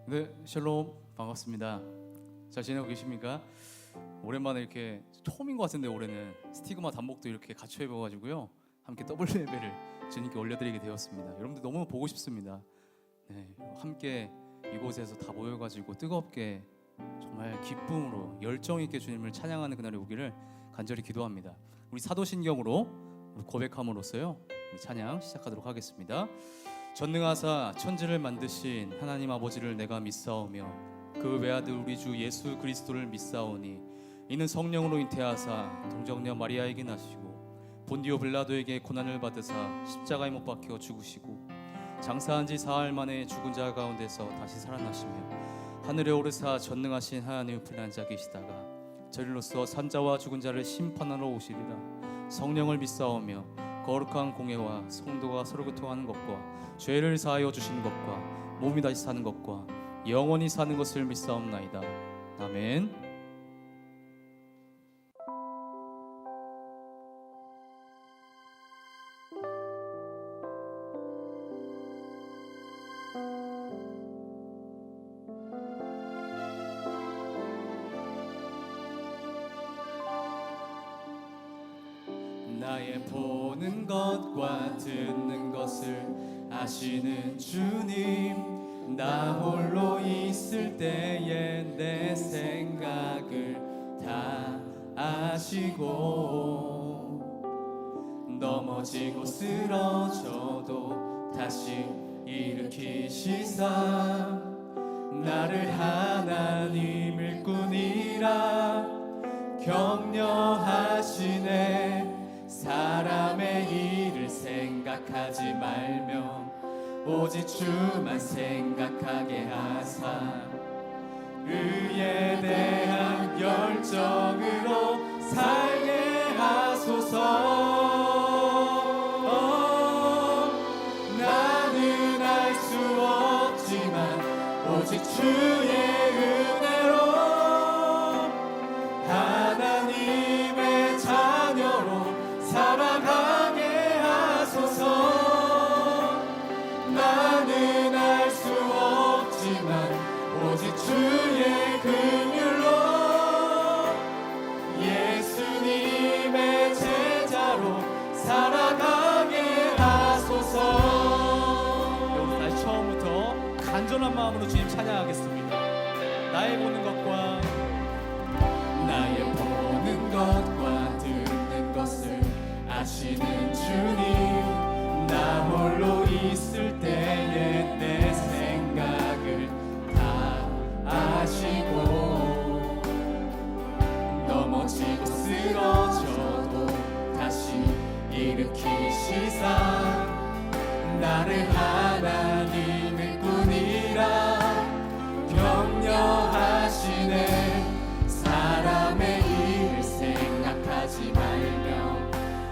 네, 샬롬 반갑습니다. 잘 지내고 계십니까? 오랜만에 이렇게 처음인 것 같은데 올해는 스티그마 단복도 이렇게 같이 해봐가지고요 함께 더블 레벨을 주님께 올려드리게 되었습니다. 여러분들 너무 보고 싶습니다. 네, 함께 이곳에서 다 모여가지고 뜨겁게 정말 기쁨으로 열정 있게 주님을 찬양하는 그날이 오기를 간절히 기도합니다. 우리 사도신경으로 고백함으로써요 우리 찬양 시작하도록 하겠습니다. 전능하사 천지를 만드신 하나님 아버지를 내가 믿사오며 그 외아들 우리 주 예수 그리스도를 믿사오니 이는 성령으로 잉태하사 동정녀 마리아에게 나시고 본디오 빌라도에게 고난을 받으사 십자가에 못 박혀 죽으시고 장사한 지 사흘 만에 죽은 자 가운데서 다시 살아나시며 하늘에 오르사 전능하신 하나님의 품에 앉아 계시다가 저리로서 산자와 죽은 자를 심판하러 오시리라. 성령을 믿사오며 거룩한 공예와 성도가 서로 교통하는 것과 죄를 사하여 주시는 것과 몸이 다시 사는 것과 영원히 사는 것을 믿사옵나이다. 아멘. 나의 보는 것과 듣는 것을 아시는 주님, 나 홀로 있을 때에 내 생각을 다 아시고 넘어지고 쓰러져도 다시 일으키시사 나를 하나님 일꾼이라 격려하시네. 사람의 일을 생각하지 말며 오직 주만 생각하게 하사 의에 대한 열정으로 살게 하소서. 나는 알 수 없지만 오직 주의 은혜로 하나님의 자녀로 살아가게 하소서. 나는 알 수 없지만 오직 주의 긍휼로 예수님의 제자로 살아가게 하소서. 여러분 다시 처음부터 간절한 마음으로 주님 찬양하겠습니다. 나의 보는 것과 듣는 것을 아시는 주님, 나 홀로 있을 때에 내 생각을 다 아시고 넘어지고 쓰러져도 다시 일으키시사 나를 하나님 일꾼이라 격려하시네. 사람의 일을 생각하지 말며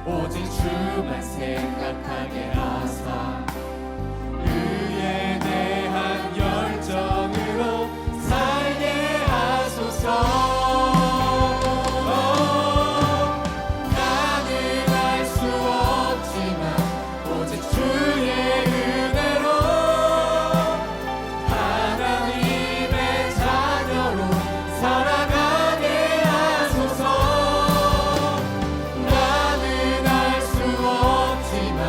오직 주만 생각하게 하사 의에 대한 열정으로 살게 하소서. 나는 알 수 없지만 오직 주의 은혜로 하나님의 자녀로 살아가게 하소서. 나는 알 수 없지만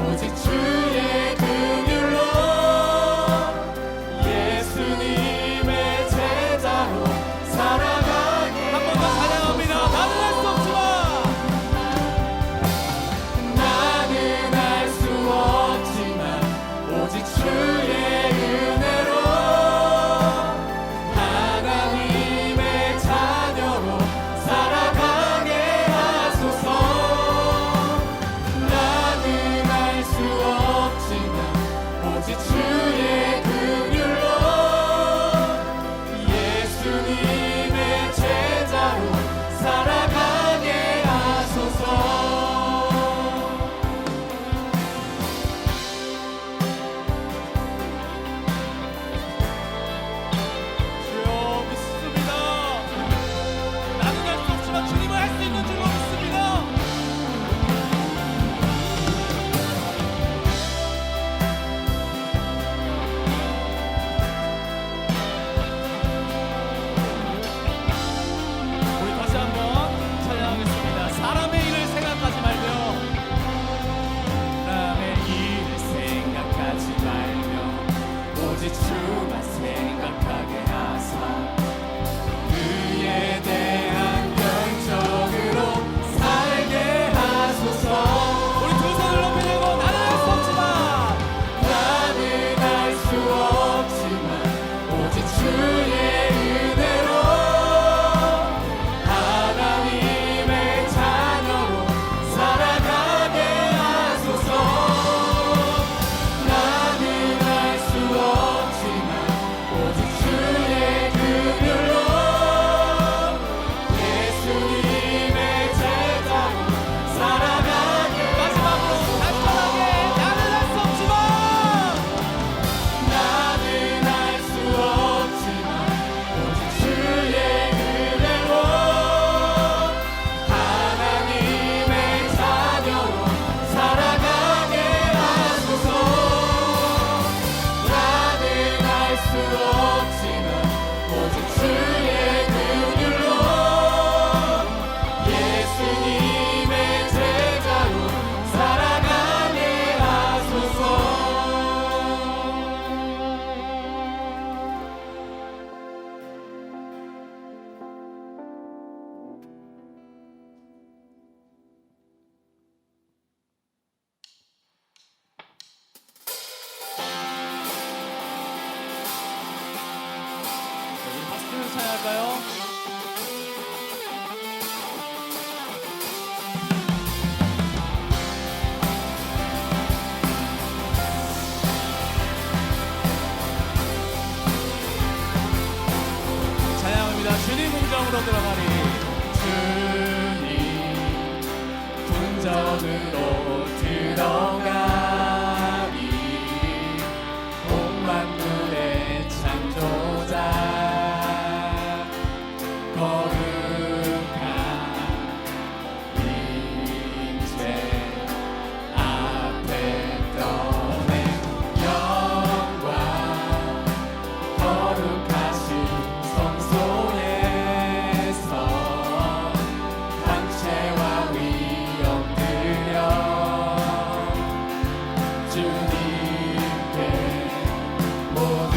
오직 주의 궁전으로 들어가리. 온 만물의 창조자 거룩한 임재 앞에 떠낸 영광 거룩하신 성소에서 황체와 위엄 드려 주님께 모두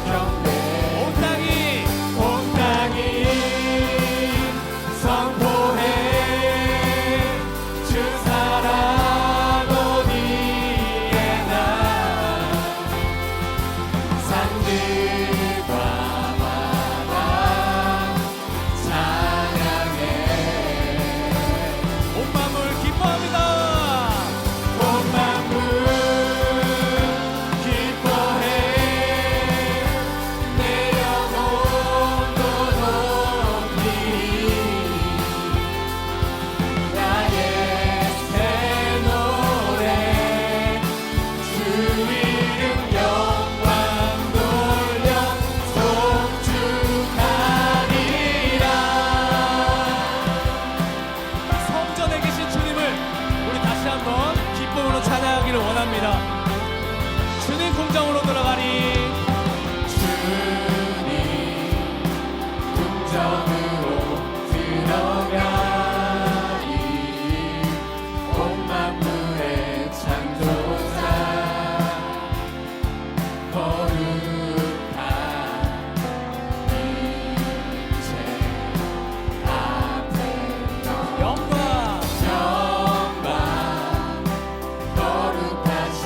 경배. 온 땅이 선포해 주 사랑 어디에나 산들과 바다 찬양해. 온 만물 기뻐합니다. 온 만물 기뻐해 내 영혼도 높이 나의 새 노래 주 이름 영광 돌려 송축하리라. 성전에 계신 주님을 우리 다시 한번 기쁨으로 찬양하기를 원합니다. 주님 궁정으로 들어가리. 주님 궁정으로 들어가리. 온 만물의 창조자 거룩한 임재 앞에 영광 거룩하신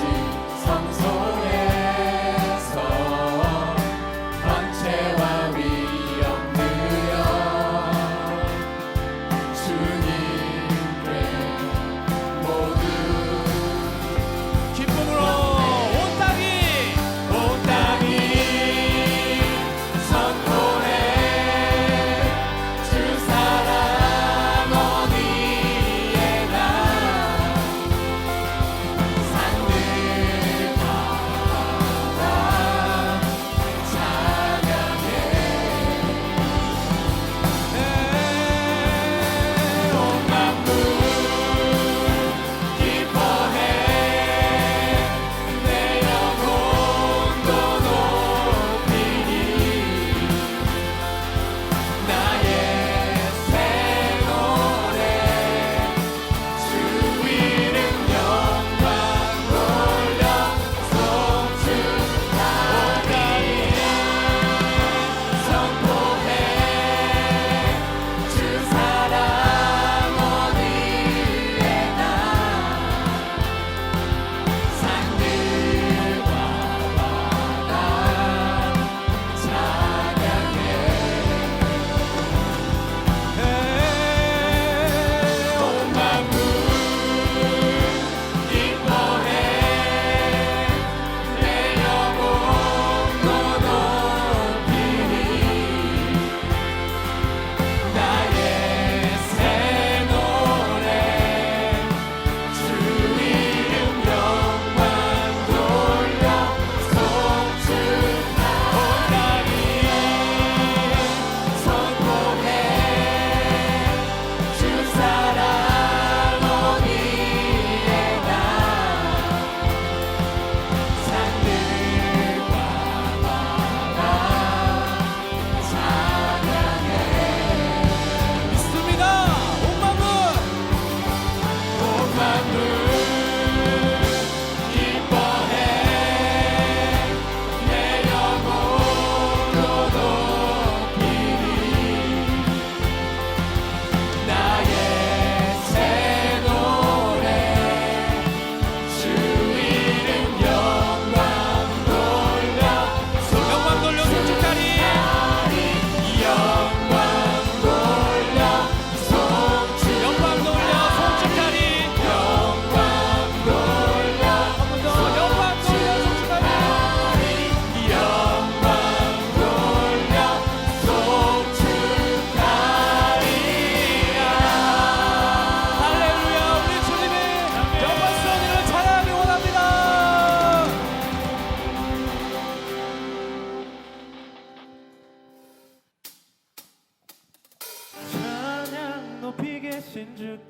성소에서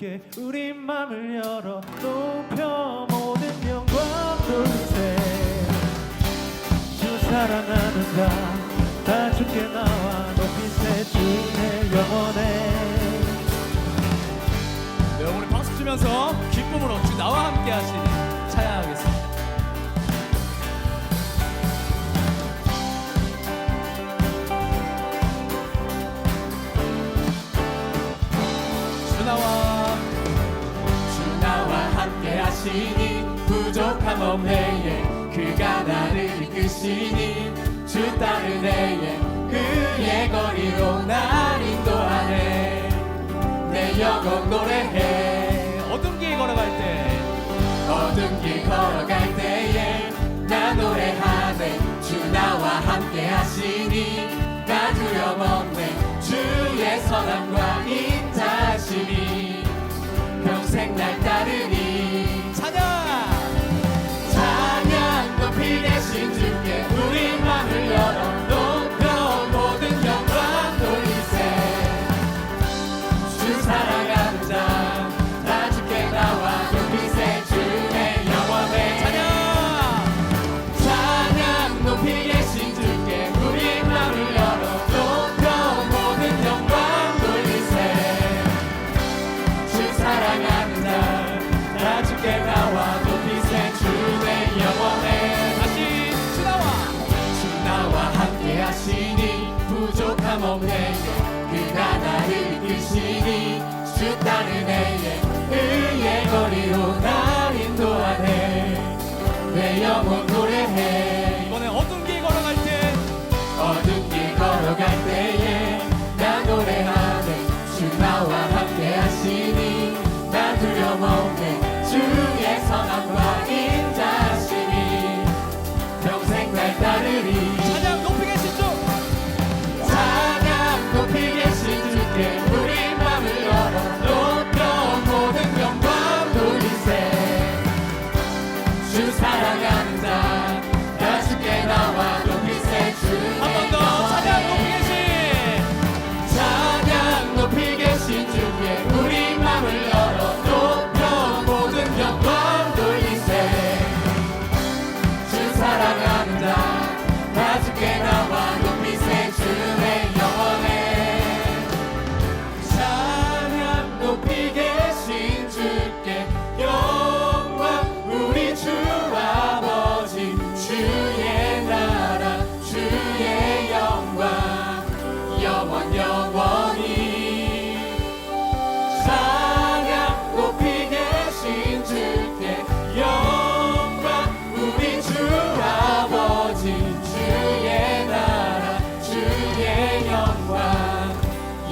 주께 우리 맘을 열어 높여 모든 영광 돌리세. 주 사랑하는가 다 주께 나와 높이세. 주의 영원해. 네, 오늘 박수 치면서 기쁨으로 주 나와 함께 하시니 찬양하겠습니다. 주 나와 함께 하시니 부족함 없네에 그가 나를 이끄시니 주 따른 애에 그의 거리로 날 인도하네. 내 영혼 노래해. 어둠 길 걸어갈 때 어둠 길 걸어갈 때에 나 노래하네. 주 나와 함께 하시니 나 두려움 없네. 주의 선함과 인자심이 평생 날 따르니. 찬양 높이 계신 주께 우리 맘을 열어 높여 모든 영광 돌리세. 주 사랑하는 자 나 주께 나와 높이세. 주의 영원해. 찬양 높이 계신 주께 우리 맘을 열어 높여 모든 영광 돌리세. 주 사랑하는 자 나 주께 나와 높이세. 주의 영원해. 다시 주 나와 함께 하시니 부족함 없네. 그가 나를 이끄시니 주 따른 애에 의의 거리로 날 인도하네. 내 영혼 노래해. 이번에 어둠 길 걸어갈 때 어둠 길 걸어갈 때에 나 노래하네. 주 나와 함께 하시니 나 두려움 없네. 주의 선함과 인자심이 평생 날 따르리. 찬양 높이 계신 주 찬양 높이 계신 주께 우리 맘을 열어 높여 모든 영광 돌리세. 주 사랑하는 자 나 주께 나와 높이세. 한 번 더 찬양 높이 계신 찬양 높이 계신 주께 우리 맘을 열어 높여 모든 영광 돌리세. 주 사랑하는 자 나 주께 나와 높이세. 주의 영원해. 찬양 높이 계신 주께 영광 우리 주 아버지. 주의 나라 주의 영광 영원 영원히. 찬양 높이 계신 주께 영광 우리 주 아버지. 주의 나라 주의 영광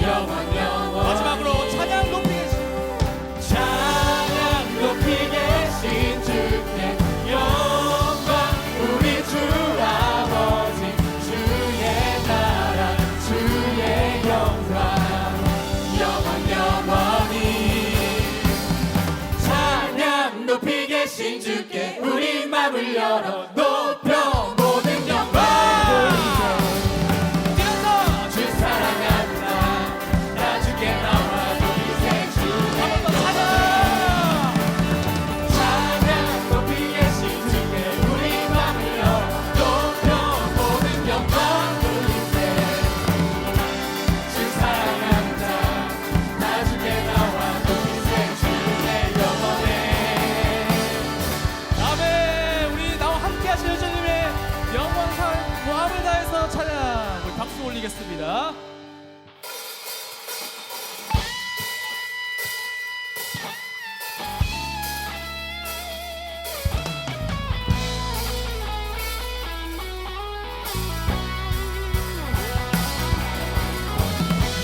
영원 영원히. 마지막으로 찬양 높이 계신 찬양 높이 계신 주께 영광 우리 주 아버지. 주의 나라 주의 영광 영원 영원히. 찬양 높이 계신 주께 우리 맘을 열어 높여 모든 영광 뛰어서 주 사랑하는 나 주께 나와 높이세. 주 한번 더 찬양 찬양 높이 계신 주께 우리 맘을 열어 높여 모든 영광 돌리세. 주 사랑하는 나 주께 나와 높이세. 주의 영원해. 다음에 우리 나와 함께 하시는 주님의 영원한 마음을 다해서 찬양 우리 박수 올리겠습니다.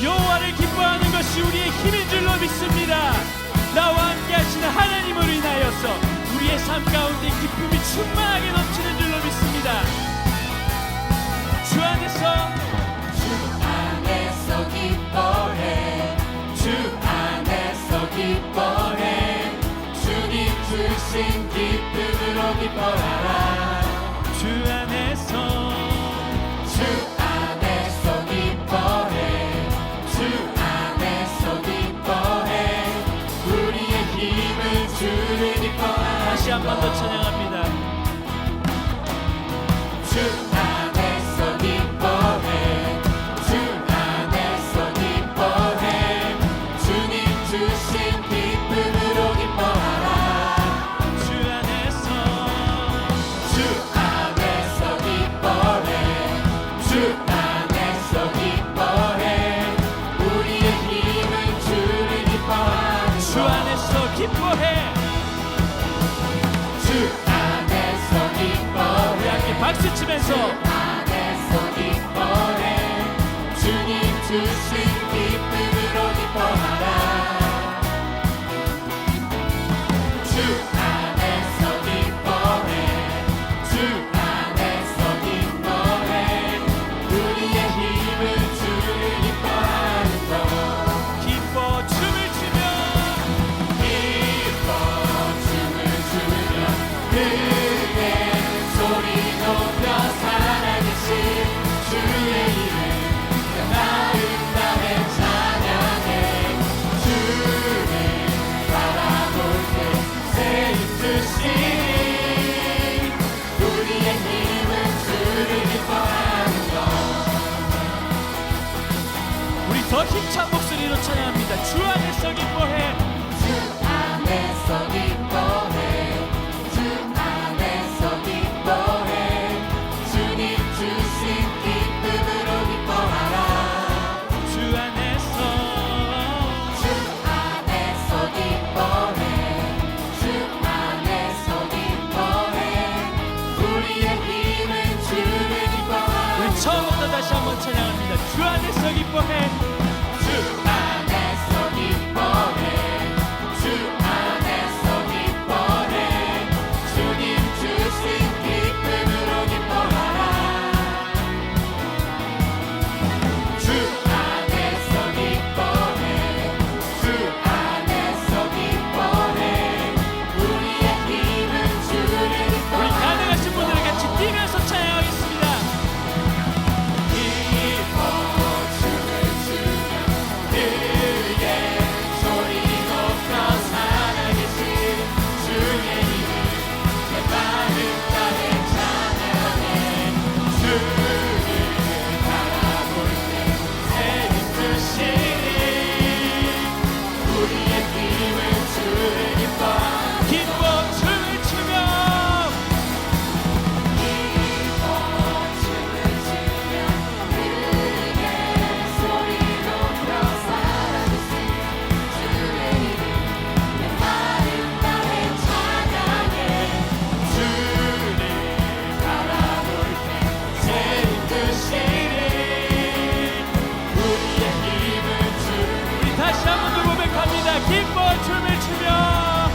여호와를 기뻐하는 것이 우리의 힘인 줄로 믿습니다. 나와 함께 하시는 하나님을 인하여서 우리의 삶 가운데 기쁨이 충만하게 넘치는 줄로 믿습니다. 주 안에서 주 안에서 기뻐해. 주 안에서 기뻐해. 주님 주신 기쁨으로 기뻐하라. 주 안에서 주 안에서 기뻐해. 주 안에서 기뻐해. 한 번 더 찬양합니다. 주 안에서 기뻐해 주 안에서 기뻐해 주님 주신 기쁨으로 기뻐하라 주 안에서 주 안에서 기뻐해 주 안에서 기뻐해 우리의 힘은 주를 기뻐하는 주 안에서 기뻐해. 주 안에서 기뻐해 우리 함께 박수 치면서 안에서 기뻐해 주님 주신 기쁨으로 기뻐하라 주 안에서 기뻐해 주 안에서 기뻐해 우리의 힘은 주를 기뻐하는 것 기뻐 춤을 추며 기뻐 춤을 추며 크게 소리 높여 살아계신 주의 이름 마음 다해 찬양해 주를 바라볼 때 새 힘 주시니 우리의 힘은 주를 기뻐하는 것 우리 더 힘찬 목소리로 찬양합니다. 주 안에서 기뻐해. 주 안에서 기뻐해 주 안에서 기뻐해 주님 주신 기쁨으로 기뻐하라 주 안에서 주 안에서 기뻐해 주 안에서 기뻐해 우리의 힘은 주를 기뻐하라 우리 처음부터 다시 한번 찬양합니다. 주 안에서 기뻐해. 주 안에서 기뻐해 주 안에서 기뻐해 주님 주신 기쁨으로 기뻐하라 주 안에서 기뻐해 주 안에서 기뻐해 우리의 힘은 주를 우리 기뻐하라 가능하신 분들은 같이 뛰면서 찬양하겠습니다. 기뻐 춤을 추며 크게 소리 높여 살아계신 주의 이름 내 마음 다해 찬양해 주를 바라볼 때 새 힘 주시니 우리의 힘은 주를 기뻐하는 기뻐 춤을 추며 우리 다시 한번 더 고백합니다. 기뻐 춤을 추며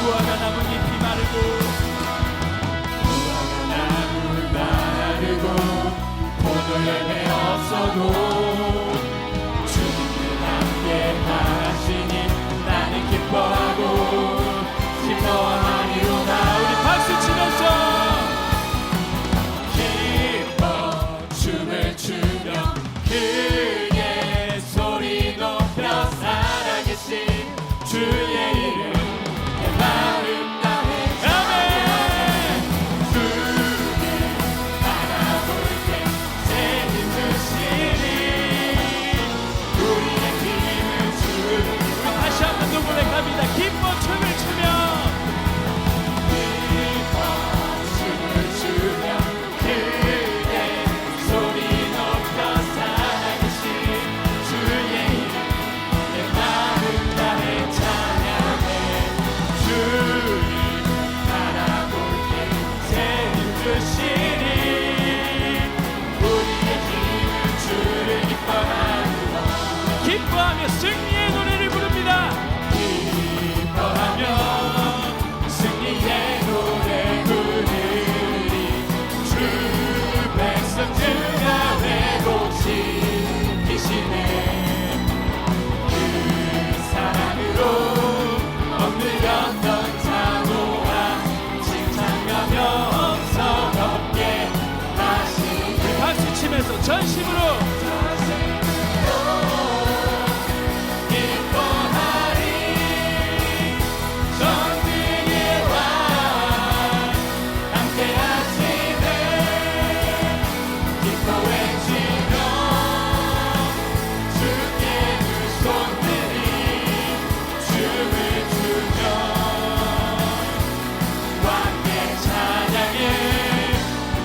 무화과 나무 잎이 마르고 포도 열매 없어도 주님과 함께 하시니 나는 기뻐하고 기뻐하리로다 우리 박수 치면서 기뻐 춤을 추며 크게 소리 높여 살아계신 주의 이름 내 마음 다해 아멘. 주를 바라볼 때 새 힘 주시니 전심으로 기뻐하리 전능의 왕 함께 하시네 기뻐 외치며 주께 두 손들이 춤을 추며 왕께 찬양해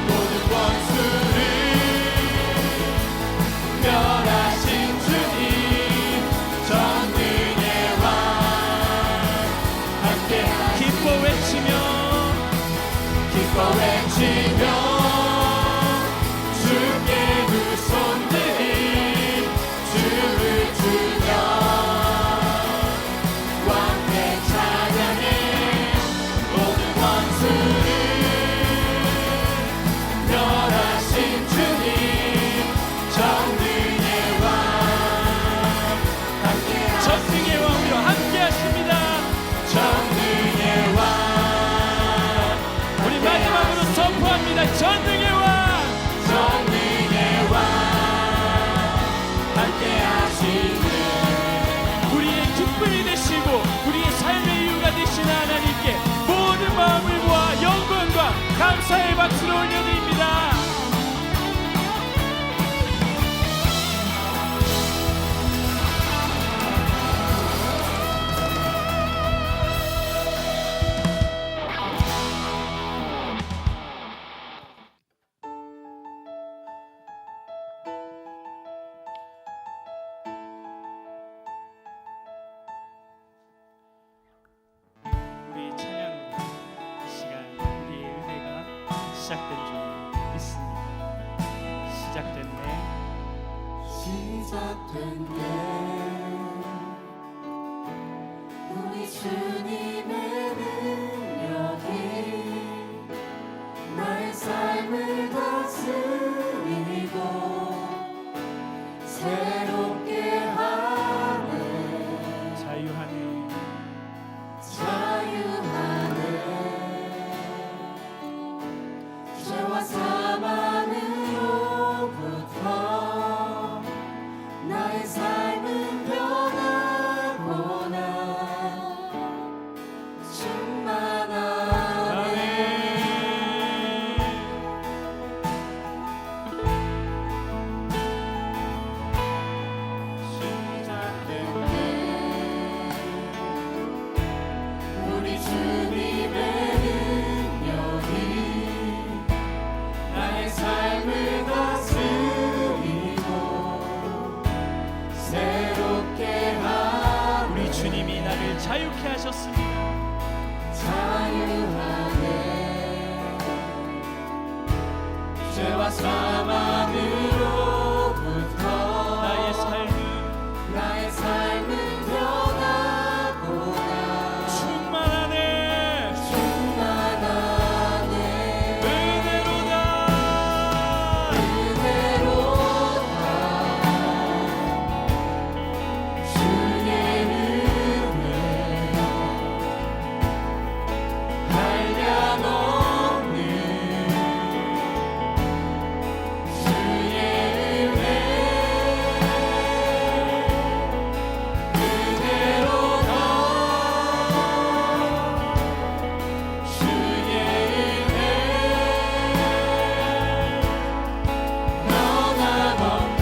모든 원수를 멸하신 주님 전능의 왕 함께 기뻐 외치며 기뻐 외치며 주께 두 손들이 춤을 추며 왕께 찬양해 모든 원수를 멸하신 주님 전능의 왕 함께 전능의 왕으로 함께 하십니다. 전능의 왕 우리 마지막으로 선포합니다. 전능의 왕 전능의 왕 함께 하시네 우리의 기쁨이 되시고 우리의 삶의 이유가 되시는 하나님께 모든 마음을 모아 영광과 감사의 박수를 올려드립니다. 우리 찬양으로 이 시간 우리의 은혜가 시작된 줄 믿습니다. 시작됐네. 시작됐네 우리 주님의 능력이 나의 삶을 다스리고 새롭게 하네 자유하네. 자유하네 죄와 사망으로부터 나의 삶은 변하구나 충만하네 우리 주님의 능력이 나의 삶을 다스리고 새롭게 하네 우리 주님이 나를 자유케 하셨습니다. 자유하네 죄와 사망으로부터 나의 삶은 변하구나 충만하네. 충만하네 은혜로다. 은혜로다 주의 은혜 한량없는 주의 은혜 은혜로다 주의 은혜 변함없는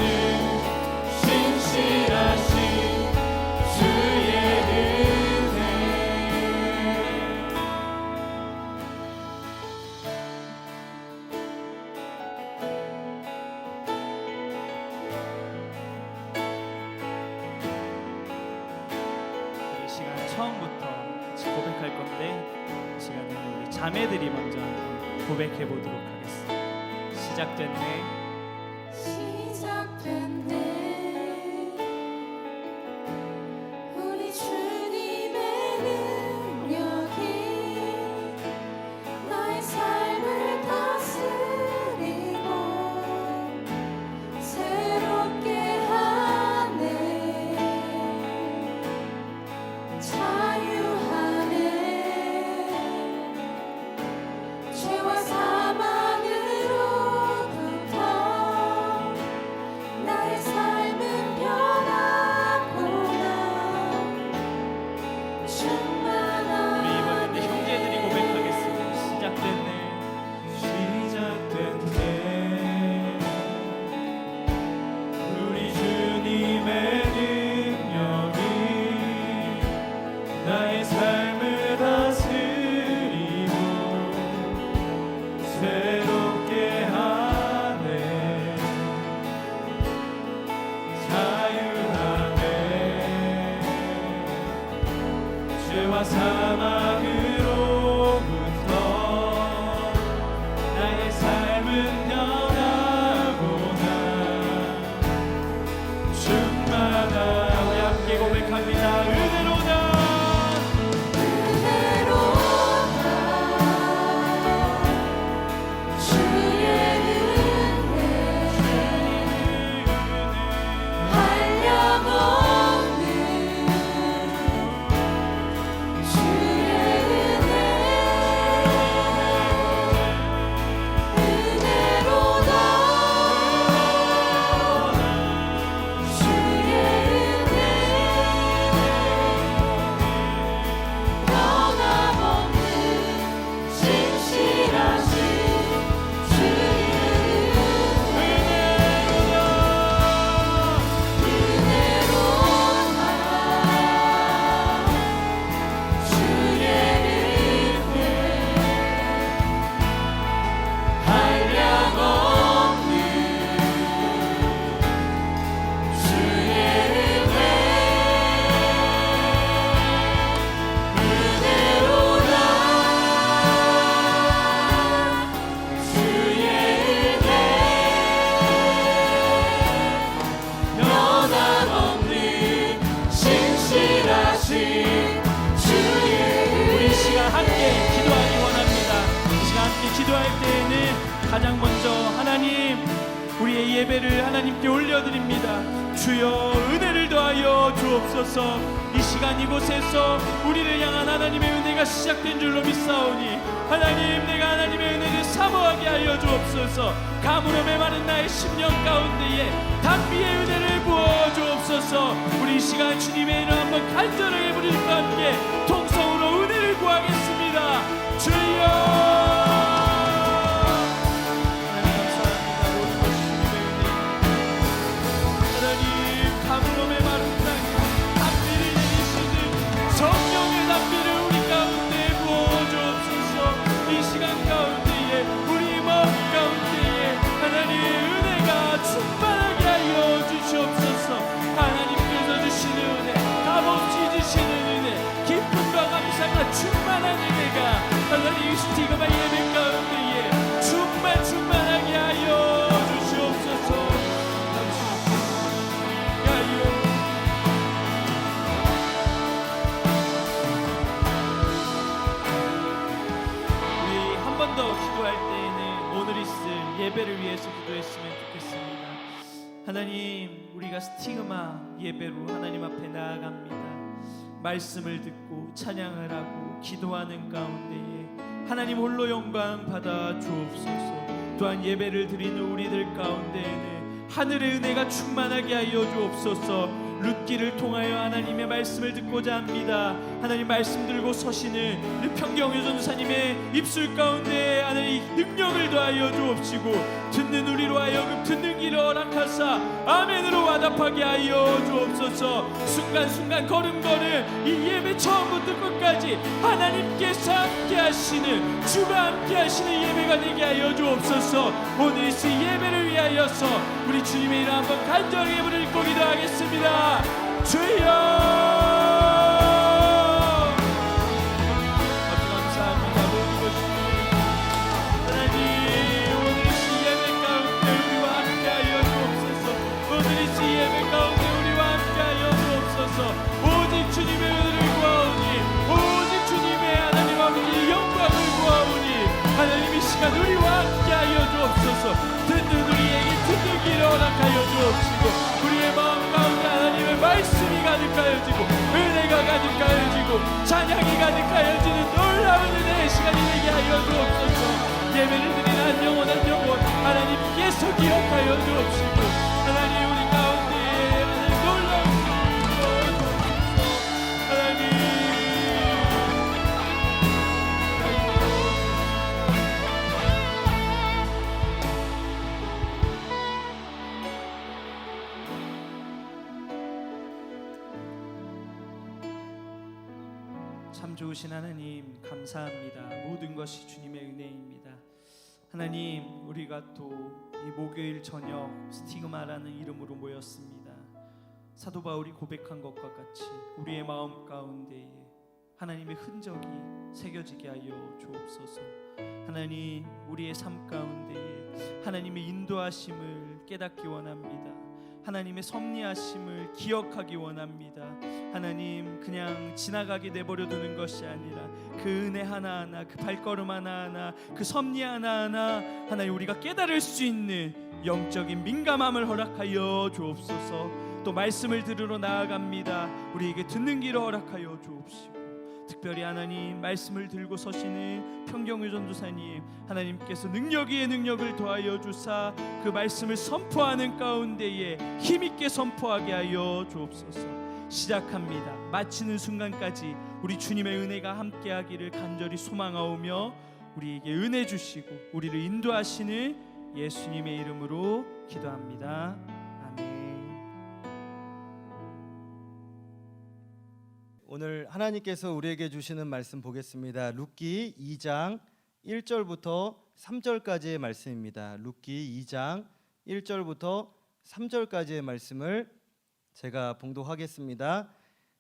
신실하신 주의 은혜 이 시간 처음부터 같이 고백할 건데 이 시간에는 우리 자매들이 먼저 한번 고백해 보도록 하겠습니다. 시작됐네. 시작됐네 우리 주님의 능력이 나의 삶을 다스리고 새롭게 하네 자유하네 죄와 사망으로부터 가장 먼저 하나님 우리의 예배를 하나님께 올려드립니다. 주여 은혜를 더하여 주옵소서. 이 시간 이곳에서 우리를 향한 하나님의 은혜가 시작된 줄로 믿사오니 하나님 내가 하나님의 은혜를 사모하게 하여 주옵소서. 가물어 메마른 나의 심령 가운데에 단비의 은혜를 부어 주옵소서. 우리 이 시간 주님의 이름 한번 간절하게 부르짖과 함께 통성으로 은혜를 구하겠습니다. 주여 충만한 은혜가 하나님 스티그마 예배 가운데에 충만하게 하여 주시옵소서. 우리 한 번 더 기도할 때에는 오늘 있을 예배를 위해서 기도했으면 좋겠습니다. 하나님 우리가 스티그마 예배로 하나님 앞에 나아갑니다. 말씀을 듣고 찬양을 하고 기도하는 가운데에 하나님 홀로 영광 받아 주옵소서. 또한 예배를 드리는 우리들 가운데에는 하늘의 은혜가 충만하게 하여 주옵소서. 룻기를 통하여 하나님의 말씀을 듣고자 합니다. 하나님 말씀 들고 서시는 우리 평경유 전사님의 입술 가운데 하나님 능력을 더하여 주옵시고 듣는 우리로 하여금 듣는 길을 허락하사 아멘으로 와답하게 하여 주옵소서. 순간순간 걸음걸음 이 예배 처음부터 끝까지 하나님께서 함께 하시는 주가 함께 하시는 예배가 되게 하여 주옵소서. 오늘 이 예배를 위하여서 우리 주님의 이름 한번 간절히 부르짖고 기도하겠습니다. 주여 감사합니다. 모든 것이 하나님 오늘 이 예배 가운데 우리와 함께하여 주옵소서. 오늘 이 예배 가운데 우리와 함께하여 주옵소서. 오직 주님의 은혜를 구하오니 오직 주님의 하나님 아버지 영광을 구하오니 하나님 이 시간 우리와 함께하여 주옵소서. 듣는 우리에게 듣는 길을 허락하여 주옵시고 우리의 마음 가운데 하나님의 말씀이 가득하여지고 은혜가 가득하여지고 찬양이 가득하여지는 놀라운 은혜의 시간이 되게 하여 주옵소서. 예배를 드리는 한 영혼 하나님께서 기억하여 주옵시고 하나님 우리 가운데 하나님 놀라운 은혜를 주옵소서. 하나님 참 좋으신 하나님 감사합니다. 모든 것이 주님의 은혜입니다. 하나님 우리가 또 이 목요일 저녁 스티그마라는 이름으로 모였습니다. 사도 바울이 고백한 것과 같이 우리의 마음 가운데에 하나님의 흔적이 새겨지게 하여 주옵소서. 하나님 우리의 삶 가운데에 하나님의 인도하심을 깨닫기 원합니다. 하나님의 섭리하심을 기억하기 원합니다. 하나님 그냥 지나가게 내버려 두는 것이 아니라 그 은혜 하나하나 그 발걸음 하나하나 그 섭리 하나하나 하나님 우리가 깨달을 수 있는 영적인 민감함을 허락하여 주옵소서. 또 말씀을 들으러 나아갑니다. 우리에게 듣는 길을 허락하여 주옵시고 특별히 하나님 말씀을 들고 서시는 평경유 전도사님 하나님께서 능력 위에 능력을 더하여 주사 그 말씀을 선포하는 가운데에 힘있게 선포하게 하여 주옵소서. 시작합니다. 마치는 순간까지 우리 주님의 은혜가 함께하기를 간절히 소망하오며 우리에게 은혜 주시고 우리를 인도하시는 예수님의 이름으로 기도합니다. 오늘 하나님께서 우리에게 주시는 말씀 보겠습니다. 룻기 2장 1절부터 3절까지의 말씀입니다. 룻기 2장 1절부터 3절까지의 말씀을 제가 봉독하겠습니다.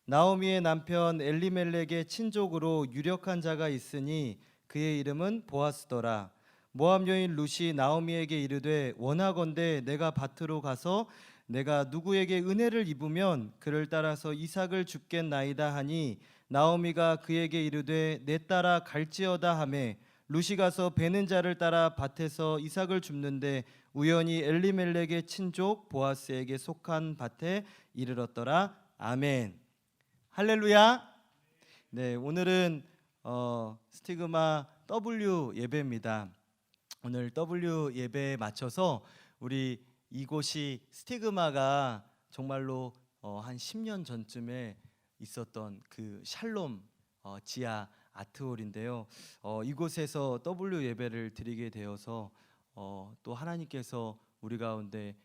나오미의 남편 엘리멜렉의 친족으로 유력한 자가 있으니 그의 이름은 보아스더라. 모압 여인 룻이 나오미에게 이르되 원하건대 내가 밭으로 가서 내가 누구에게 은혜를 입으면 그를 따라서 이삭을 줍겠나이다 하니 나오미가 그에게 이르되 내 따라 갈지어다 하매 룻이 가서 베는 자를 따라 밭에서 이삭을 줍는데 우연히 엘리멜렉의 친족 보아스에게 속한 밭에 이르렀더라. 아멘. 할렐루야. 네, 오늘은 스티그마 W 예배입니다. 오늘 W 예배에 맞춰서 우리 이곳이 스티그마가 정말로 한 10년 전쯤에 있었던 그 샬롬 지하 아트홀인데요. 이곳에서 W 예배를 드리게 되어서 또 하나님께서 우리 가운데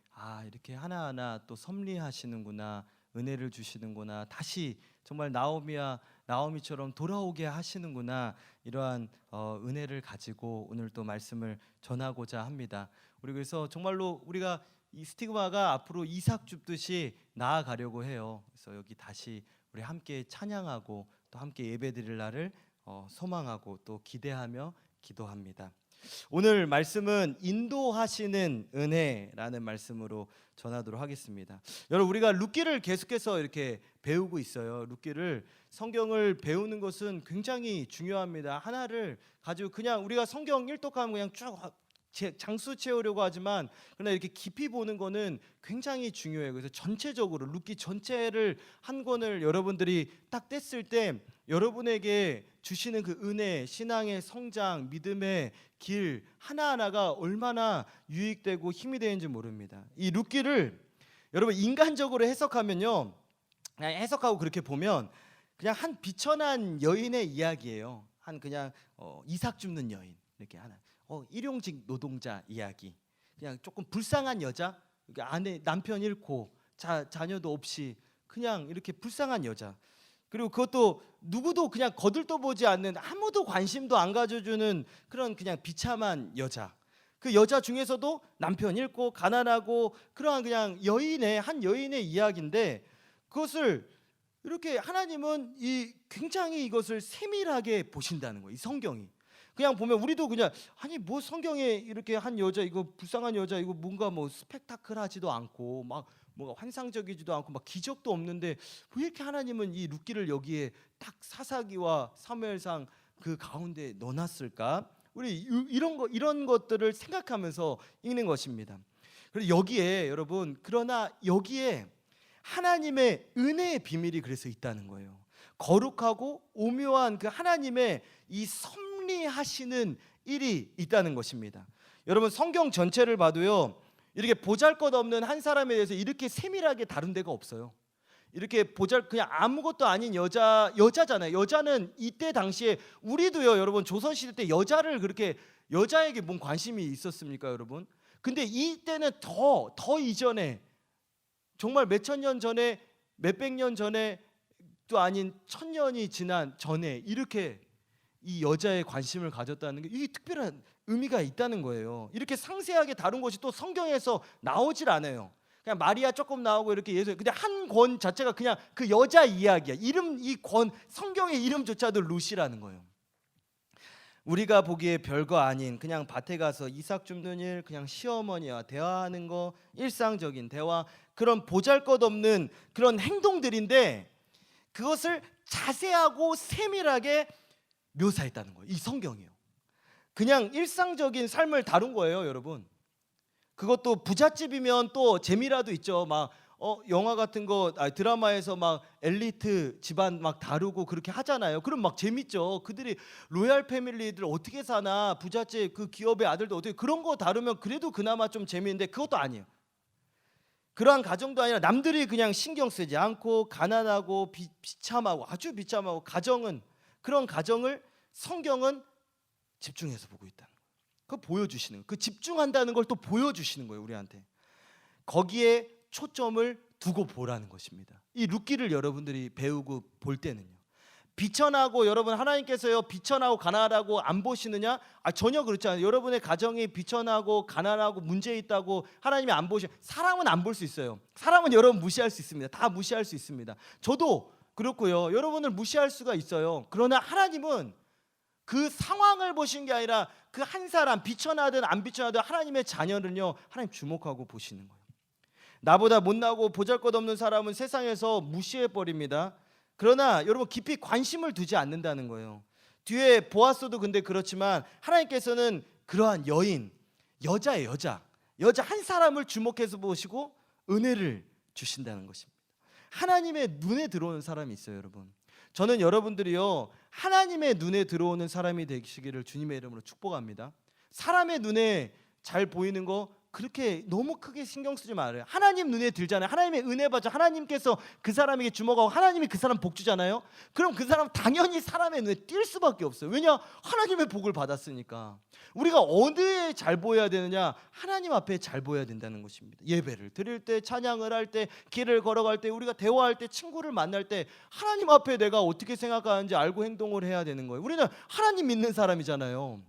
이렇게 하나하나 또 섭리하시는구나, 은혜를 주시는구나, 다시 정말 나오미처럼 돌아오게 하시는구나, 이러한 은혜를 가지고 오늘 또 말씀을 전하고자 합니다. 우리 그래서 정말로 우리가 이 스티그마가 앞으로 이삭 줍듯이 나아가려고 해요. 그래서 여기 다시 우리 함께 찬양하고 또 함께 예배드릴 날을 소망하고 또 기대하며 기도합니다. 오늘 말씀은 인도하시는 은혜라는 말씀으로 전하도록 하겠습니다. 여러분, 우리가 룻기를 계속해서 이렇게 배우고 있어요. 룻기를, 성경을 배우는 것은 굉장히 중요합니다. 하나를 가지고 그냥 우리가 성경 일독하면 그냥 쭉 장수 채우려고 하지만 그러나 이렇게 깊이 보는 거는 굉장히 중요해요. 그래서 전체적으로 룻기 전체를 한 권을 여러분들이 딱 뗐을 때 여러분에게 주시는 그 은혜, 신앙의 성장, 믿음의 길 하나하나가 얼마나 유익되고 힘이 되는지 모릅니다. 이 룻기를 여러분 인간적으로 해석하면요, 그냥 해석하고 그렇게 보면 그냥 한 비천한 여인의 이야기예요. 한 그냥 이삭 줍는 여인, 이렇게 하나 일용직 노동자 이야기. 그냥 조금 불쌍한 여자, 아내 남편 잃고 자녀도 없이 그냥 이렇게 불쌍한 여자. 그리고 그것도 누구도 그냥 거들떠보지 않는, 아무도 관심도 안 가져주는 그런 그냥 비참한 여자. 그 여자 중에서도 남편 잃고 가난하고 그러한 그냥 한 여인의 이야기인데, 그것을 이렇게 하나님은 굉장히 이것을 세밀하게 보신다는 거예요. 이 성경이. 그냥 보면 우리도 그냥 뭐 성경에 이렇게 한 여자, 이거 불쌍한 여자, 이거 뭔가 뭐 스펙타클하지도 않고 막 뭔가 환상적이지도 않고 막 기적도 없는데 왜 이렇게 하나님은 이 룻기를 여기에 딱 사사기와 사무엘상 그 가운데 넣어놨을까? 우리 이런 것들을 생각하면서 읽는 것입니다. 그리고 여기에 여러분, 그러나 여기에 하나님의 은혜의 비밀이 그래서 있다는 거예요. 거룩하고 오묘한 그 하나님의 이 섭리하시는 일이 있다는 것입니다. 여러분, 성경 전체를 봐도요, 이렇게 보잘것없는 한 사람에 대해서 이렇게 세밀하게 다룬 데가 없어요. 이렇게 그냥 아무것도 아닌 여자잖아요. 여자는 이때 당시에 우리도요, 여러분, 조선시대 때 여자에게 뭔 관심이 있었습니까, 여러분? 근데 이때는 더 이전에, 정말 몇천 년 전에, 몇백 년 전에 또 아닌 천년이 지난 전에 이렇게 이 여자의 관심을 가졌다는 게, 이게 특별한 의미가 있다는 거예요. 이렇게 상세하게 다룬 것이 또 성경에서 나오질 않아요. 그냥 마리아 조금 나오고 이렇게 예수, 근데 한 권 자체가 그냥 그 여자 이야기야. 성경의 이름조차도 룻이라는 거예요. 우리가 보기에 별거 아닌 그냥 밭에 가서 이삭 줍는 일, 그냥 시어머니와 대화하는 거, 일상적인 대화, 그런 보잘것없는 그런 행동들인데 그것을 자세하고 세밀하게 묘사했다는 거예요. 이 성경이요. 그냥 일상적인 삶을 다룬 거예요, 여러분. 그것도 부잣집이면 또 재미라도 있죠. 막 영화 같은 거, 드라마에서 막 엘리트 집안 막 다루고 그렇게 하잖아요. 그럼 막 재밌죠. 그들이 로얄 패밀리들 어떻게 사나, 부잣집 그 기업의 아들도 어떻게, 그런 거 다루면 그래도 그나마 좀 재미있는데 그것도 아니에요. 그러한 가정도 아니라 남들이 그냥 신경 쓰지 않고 가난하고 비참하고 아주 비참하고 그런 가정을 성경은 집중해서 보고 있다는 거예요. 그거 보여주시는 거예요. 그 집중한다는 걸 또 보여주시는 거예요, 우리한테. 거기에 초점을 두고 보라는 것입니다. 이 룻기를 여러분들이 배우고 볼 때는요, 비천하고, 여러분, 하나님께서요 비천하고 가난하고 안 보시느냐? 전혀 그렇지 않아요. 여러분의 가정이 비천하고 가난하고 문제 있다고 하나님이 안 보시. 사람은 안 볼 수 있어요. 사람은 여러분 무시할 수 있습니다. 다 무시할 수 있습니다. 저도 그렇고요. 여러분을 무시할 수가 있어요. 그러나 하나님은 그 상황을 보신 게 아니라 그 한 사람, 비천하든 안 비천하든 하나님의 자녀를요, 하나님 주목하고 보시는 거예요. 나보다 못나고 보잘것없는 사람은 세상에서 무시해 버립니다. 그러나 여러분, 깊이 관심을 두지 않는다는 거예요. 뒤에 보아스도 근데 그렇지만 하나님께서는 그러한 여인, 여자예요. 여자 한 사람을 주목해서 보시고 은혜를 주신다는 것입니다. 하나님의 눈에 들어오는 사람이 있어요, 여러분. 저는 여러분들이요, 하나님의 눈에 들어오는 사람이 되시기를 주님의 이름으로 축복합니다. 사람의 눈에 잘 보이는 거 그렇게 너무 크게 신경 쓰지 말아요. 하나님 눈에 들잖아요. 하나님의 은혜 받죠. 하나님께서 그 사람에게 주목하고 하나님이 그 사람 복 주잖아요. 그럼 그 사람 당연히 사람의 눈에 띌 수밖에 없어요. 왜냐? 하나님의 복을 받았으니까. 우리가 어디에 잘 보여야 되느냐? 하나님 앞에 잘 보여야 된다는 것입니다. 예배를 드릴 때, 찬양을 할 때, 길을 걸어갈 때, 우리가 대화할 때, 친구를 만날 때 하나님 앞에 내가 어떻게 생각하는지 알고 행동을 해야 되는 거예요. 우리는 하나님 믿는 사람이잖아요.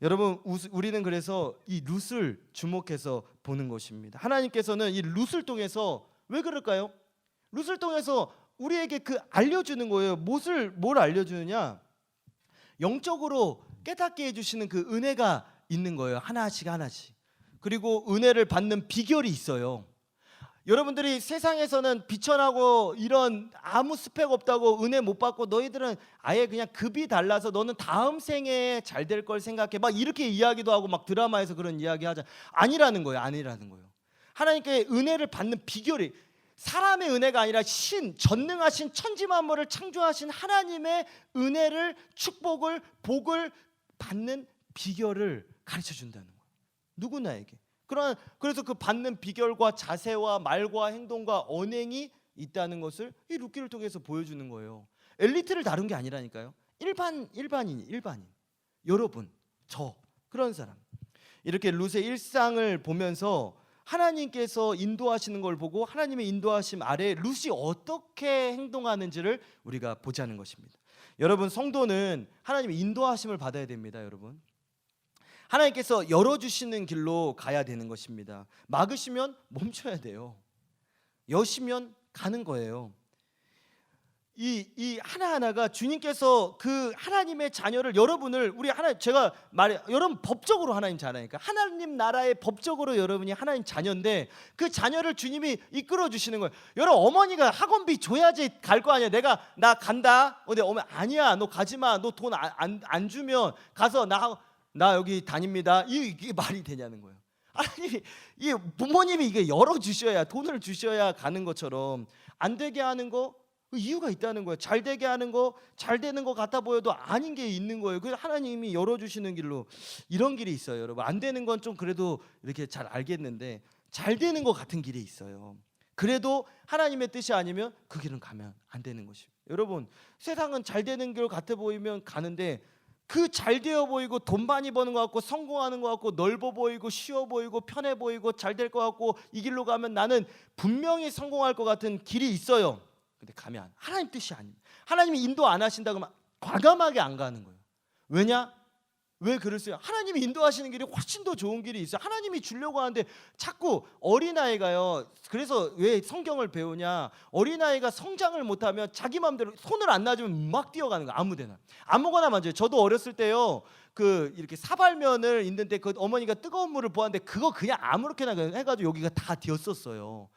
여러분, 우리는 그래서 이 룻을 주목해서 보는 것입니다. 하나님께서는 이 룻을 통해서 왜 그럴까요? 룻을 통해서 우리에게 그 알려주는 거예요. 뭘 알려주느냐? 영적으로 깨닫게 해주시는 그 은혜가 있는 거예요. 하나씩. 그리고 은혜를 받는 비결이 있어요. 여러분들이 세상에서는 비천하고 이런 아무 스펙 없다고 은혜 못 받고 너희들은 아예 그냥 급이 달라서 너는 다음 생에 잘 될 걸 생각해, 막 이렇게 이야기도 하고 막 드라마에서 그런 이야기 하자. 아니라는 거예요. 하나님께 은혜를 받는 비결이 사람의 은혜가 아니라 전능하신 천지만물을 창조하신 하나님의 은혜를, 축복을, 복을 받는 비결을 가르쳐 준다는 거예요. 누구나에게. 그래서 그 받는 비결과 자세와 말과 행동과 언행이 있다는 것을 이 룻기를 통해서 보여주는 거예요. 엘리트를 다룬 게 아니라니까요. 일반인. 여러분, 저 그런 사람. 이렇게 룻의 일상을 보면서 하나님께서 인도하시는 걸 보고 하나님의 인도하심 아래 룻이 어떻게 행동하는지를 우리가 보자는 것입니다. 여러분, 성도는 하나님의 인도하심을 받아야 됩니다, 여러분. 하나님께서 열어주시는 길로 가야 되는 것입니다. 막으시면 멈춰야 돼요. 여시면 가는 거예요. 이 하나하나가 주님께서 그 하나님의 자녀를, 여러분을, 제가 여러분 법적으로 하나님 자녀니까 하나님 나라의 법적으로 여러분이 하나님 자녀인데 그 자녀를 주님이 이끌어 주시는 거예요. 여러분, 어머니가 학원비 줘야지 갈 거 아니야. 나 간다. 근데 어머니 아니야, 너 가지 마. 너 돈 안 주면 가서 나 여기 다닙니다. 이게 말이 되냐는 거예요. 하나님이, 부모님이 이게 열어주셔야, 돈을 주셔야 가는 것처럼 안 되게 하는 거 이유가 있다는 거예요. 잘 되게 하는 거, 잘 되는 거 같아 보여도 아닌 게 있는 거예요. 그래서 하나님이 열어주시는 길로 이런 길이 있어요, 여러분. 안 되는 건 좀 그래도 이렇게 잘 알겠는데 잘 되는 것 같은 길이 있어요. 그래도 하나님의 뜻이 아니면 그 길은 가면 안 되는 것이에요. 여러분, 세상은 잘 되는 길 같아 보이면 가는데 그 잘 되어 보이고 돈 많이 버는 것 같고 성공하는 것 같고 넓어 보이고 쉬워 보이고 편해 보이고 잘 될 것 같고 이 길로 가면 나는 분명히 성공할 것 같은 길이 있어요. 근데 가면 하나님 뜻이 아닙니다. 하나님이 인도 안 하신다 그러면 과감하게 안 가는 거예요. 왜냐? 왜 그러세요? 하나님이 인도하시는 길이 훨씬 더 좋은 길이 있어요. 하나님이 주려고 하는데 자꾸 어린아이가요. 그래서 왜 성경을 배우냐? 어린아이가 성장을 못하면 자기 마음대로 손을 안 놔주면 막 뛰어가는 거예요. 아무데나. 아무거나 만져요. 저도 어렸을 때요. 이렇게 사발면을 있는데 그 어머니가 뜨거운 물을 부었는데 그거 그냥 아무렇게나 해가지고 여기가 다 뒤었었어요.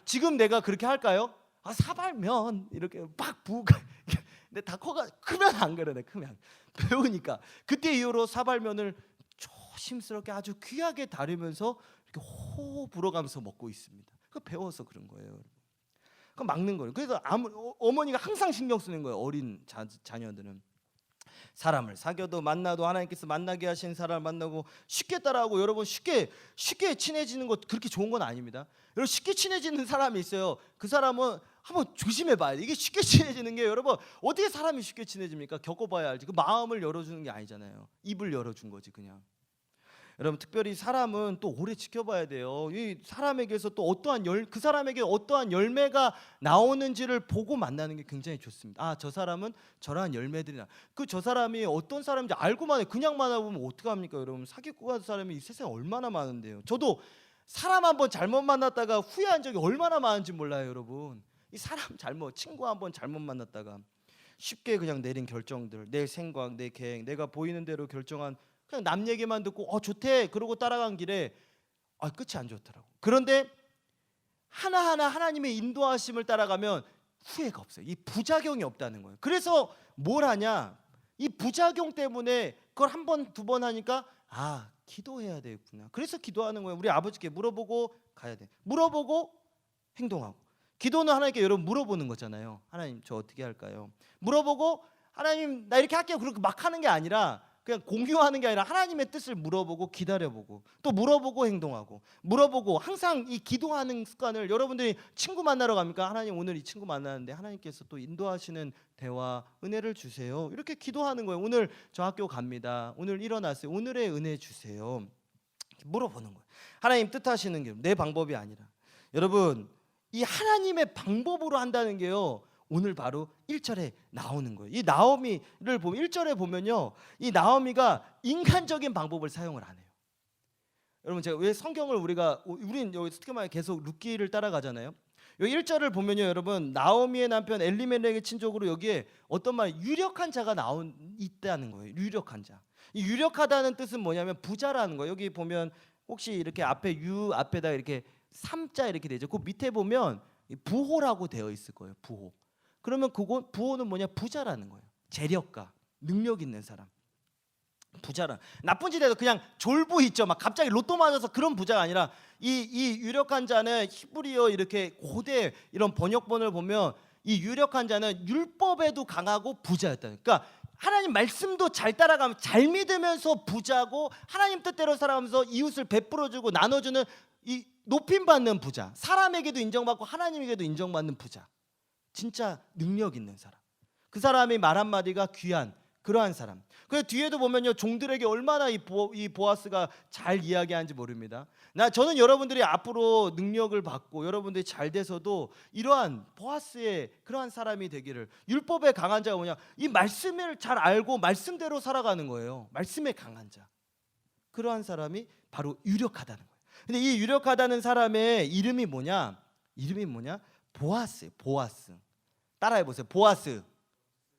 지금 내가 그렇게 할까요? 사발면 이렇게 막 부고 근데 다 크면 안 그러네. 크면 배우니까 그때 이후로 사발면을 조심스럽게 아주 귀하게 다루면서 이렇게 호호 불어가면서 먹고 있습니다. 그 배워서 그런 거예요. 그 막는 거예요. 그래서 어머니가 항상 신경 쓰는 거예요. 어린 자녀들은 사람을 사귀어도 만나도 하나님께서 만나게 하신 사람을 만나고 쉽게 따라하고, 여러분 쉽게 친해지는 것 그렇게 좋은 건 아닙니다. 여러분, 쉽게 친해지는 사람이 있어요. 그 사람은 한번 조심해 봐야 돼. 이게 쉽게 친해지는 게, 여러분, 어떻게 사람이 쉽게 친해집니까? 겪어봐야 알지. 그 마음을 열어주는 게 아니잖아요. 입을 열어준 거지 그냥. 여러분, 특별히 사람은 또 오래 지켜봐야 돼요. 이 사람에게서 또 그 사람에게 어떠한 열매가 나오는지를 보고 만나는 게 굉장히 좋습니다. 저 사람은 저러한 열매들이나 저 사람이 어떤 사람인지 알고만 해. 그냥 만나보면 어떡합니까? 여러분, 사귀고 간 사람이 이 세상에 얼마나 많은데요. 저도 사람 한번 잘못 만났다가 후회한 적이 얼마나 많은지 몰라요, 여러분. 이 사람 친구 한번 잘못 만났다가 쉽게 그냥 내린 결정들, 내 생각, 내 계획, 내가 보이는 대로 결정한, 그냥 남 얘기만 듣고 좋대 그러고 따라간 길에 끝이 안 좋더라고. 그런데 하나하나 하나님의 인도하심을 따라가면 후회가 없어요. 이 부작용이 없다는 거예요. 그래서 뭘 하냐? 이 부작용 때문에 그걸 한 번, 두 번 하니까 기도해야 되겠구나. 그래서 기도하는 거예요. 우리 아버지께 물어보고 가야 돼. 물어보고 행동하고. 기도는 하나님께 여러분 물어보는 거잖아요. 하나님 저 어떻게 할까요? 물어보고 하나님 나 이렇게 할게요. 그렇게 막 하는 게 아니라 그냥 공유하는 게 아니라 하나님의 뜻을 물어보고 기다려보고 또 물어보고 행동하고 물어보고 항상 이 기도하는 습관을 여러분들이 친구 만나러 갑니까? 하나님 오늘 이 친구 만나는데 하나님께서 또 인도하시는 대화 은혜를 주세요. 이렇게 기도하는 거예요. 오늘 저 학교 갑니다. 오늘 일어났어요. 오늘의 은혜 주세요. 물어보는 거예요. 하나님 뜻하시는 게 내 방법이 아니라 여러분 이 하나님의 방법으로 한다는 게요. 오늘 바로 1절에 나오는 거예요. 이 나오미를 보면 1절에 보면요. 이 나오미가 인간적인 방법을 사용을 안 해요. 여러분 제가 왜 성경을 우리는 여기 특히 말해 계속 룻기를 따라가잖아요. 여기 1절을 보면요. 여러분 나오미의 남편 엘리멜렉의 친족으로 여기에 어떤 말 유력한 자가 있다는 거예요. 유력한 자. 이 유력하다는 뜻은 뭐냐면 부자라는 거예요. 여기 보면 혹시 이렇게 앞에 유 앞에다 이렇게 3자 이렇게 되죠. 그 밑에 보면 부호라고 되어 있을 거예요. 부호. 그러면 그거 부호는 뭐냐? 부자라는 거예요. 재력가, 능력 있는 사람. 부자라. 나쁜 짓에도 그냥 졸부 있죠. 막 갑자기 로또 맞아서 그런 부자가 아니라 이 유력한 자는 히브리어 이렇게 고대 이런 번역본을 보면 이 유력한 자는 율법에도 강하고 부자였다. 그러니까 하나님 말씀도 잘 따라가면 잘 믿으면서 부자고 하나님 뜻대로 살아가면서 이웃을 베풀어주고 나눠주는 이 높임받는 부자. 사람에게도 인정받고 하나님에게도 인정받는 부자. 진짜 능력 있는 사람. 그 사람이 말 한마디가 귀한 그러한 사람. 그래서 뒤에도 보면요 종들에게 얼마나 이 보아스가 잘 이야기하는지 모릅니다. 저는 여러분들이 앞으로 능력을 받고 여러분들이 잘 돼서도 이러한 보아스의 그러한 사람이 되기를. 율법에 강한 자가 뭐냐? 이 말씀을 잘 알고 말씀대로 살아가는 거예요. 말씀에 강한 자. 그러한 사람이 바로 유력하다는 거예요. 근데 이 유력하다는 사람의 이름이 뭐냐? 이름이 뭐냐? 보아스. 보아스. 따라해 보세요. 보아스.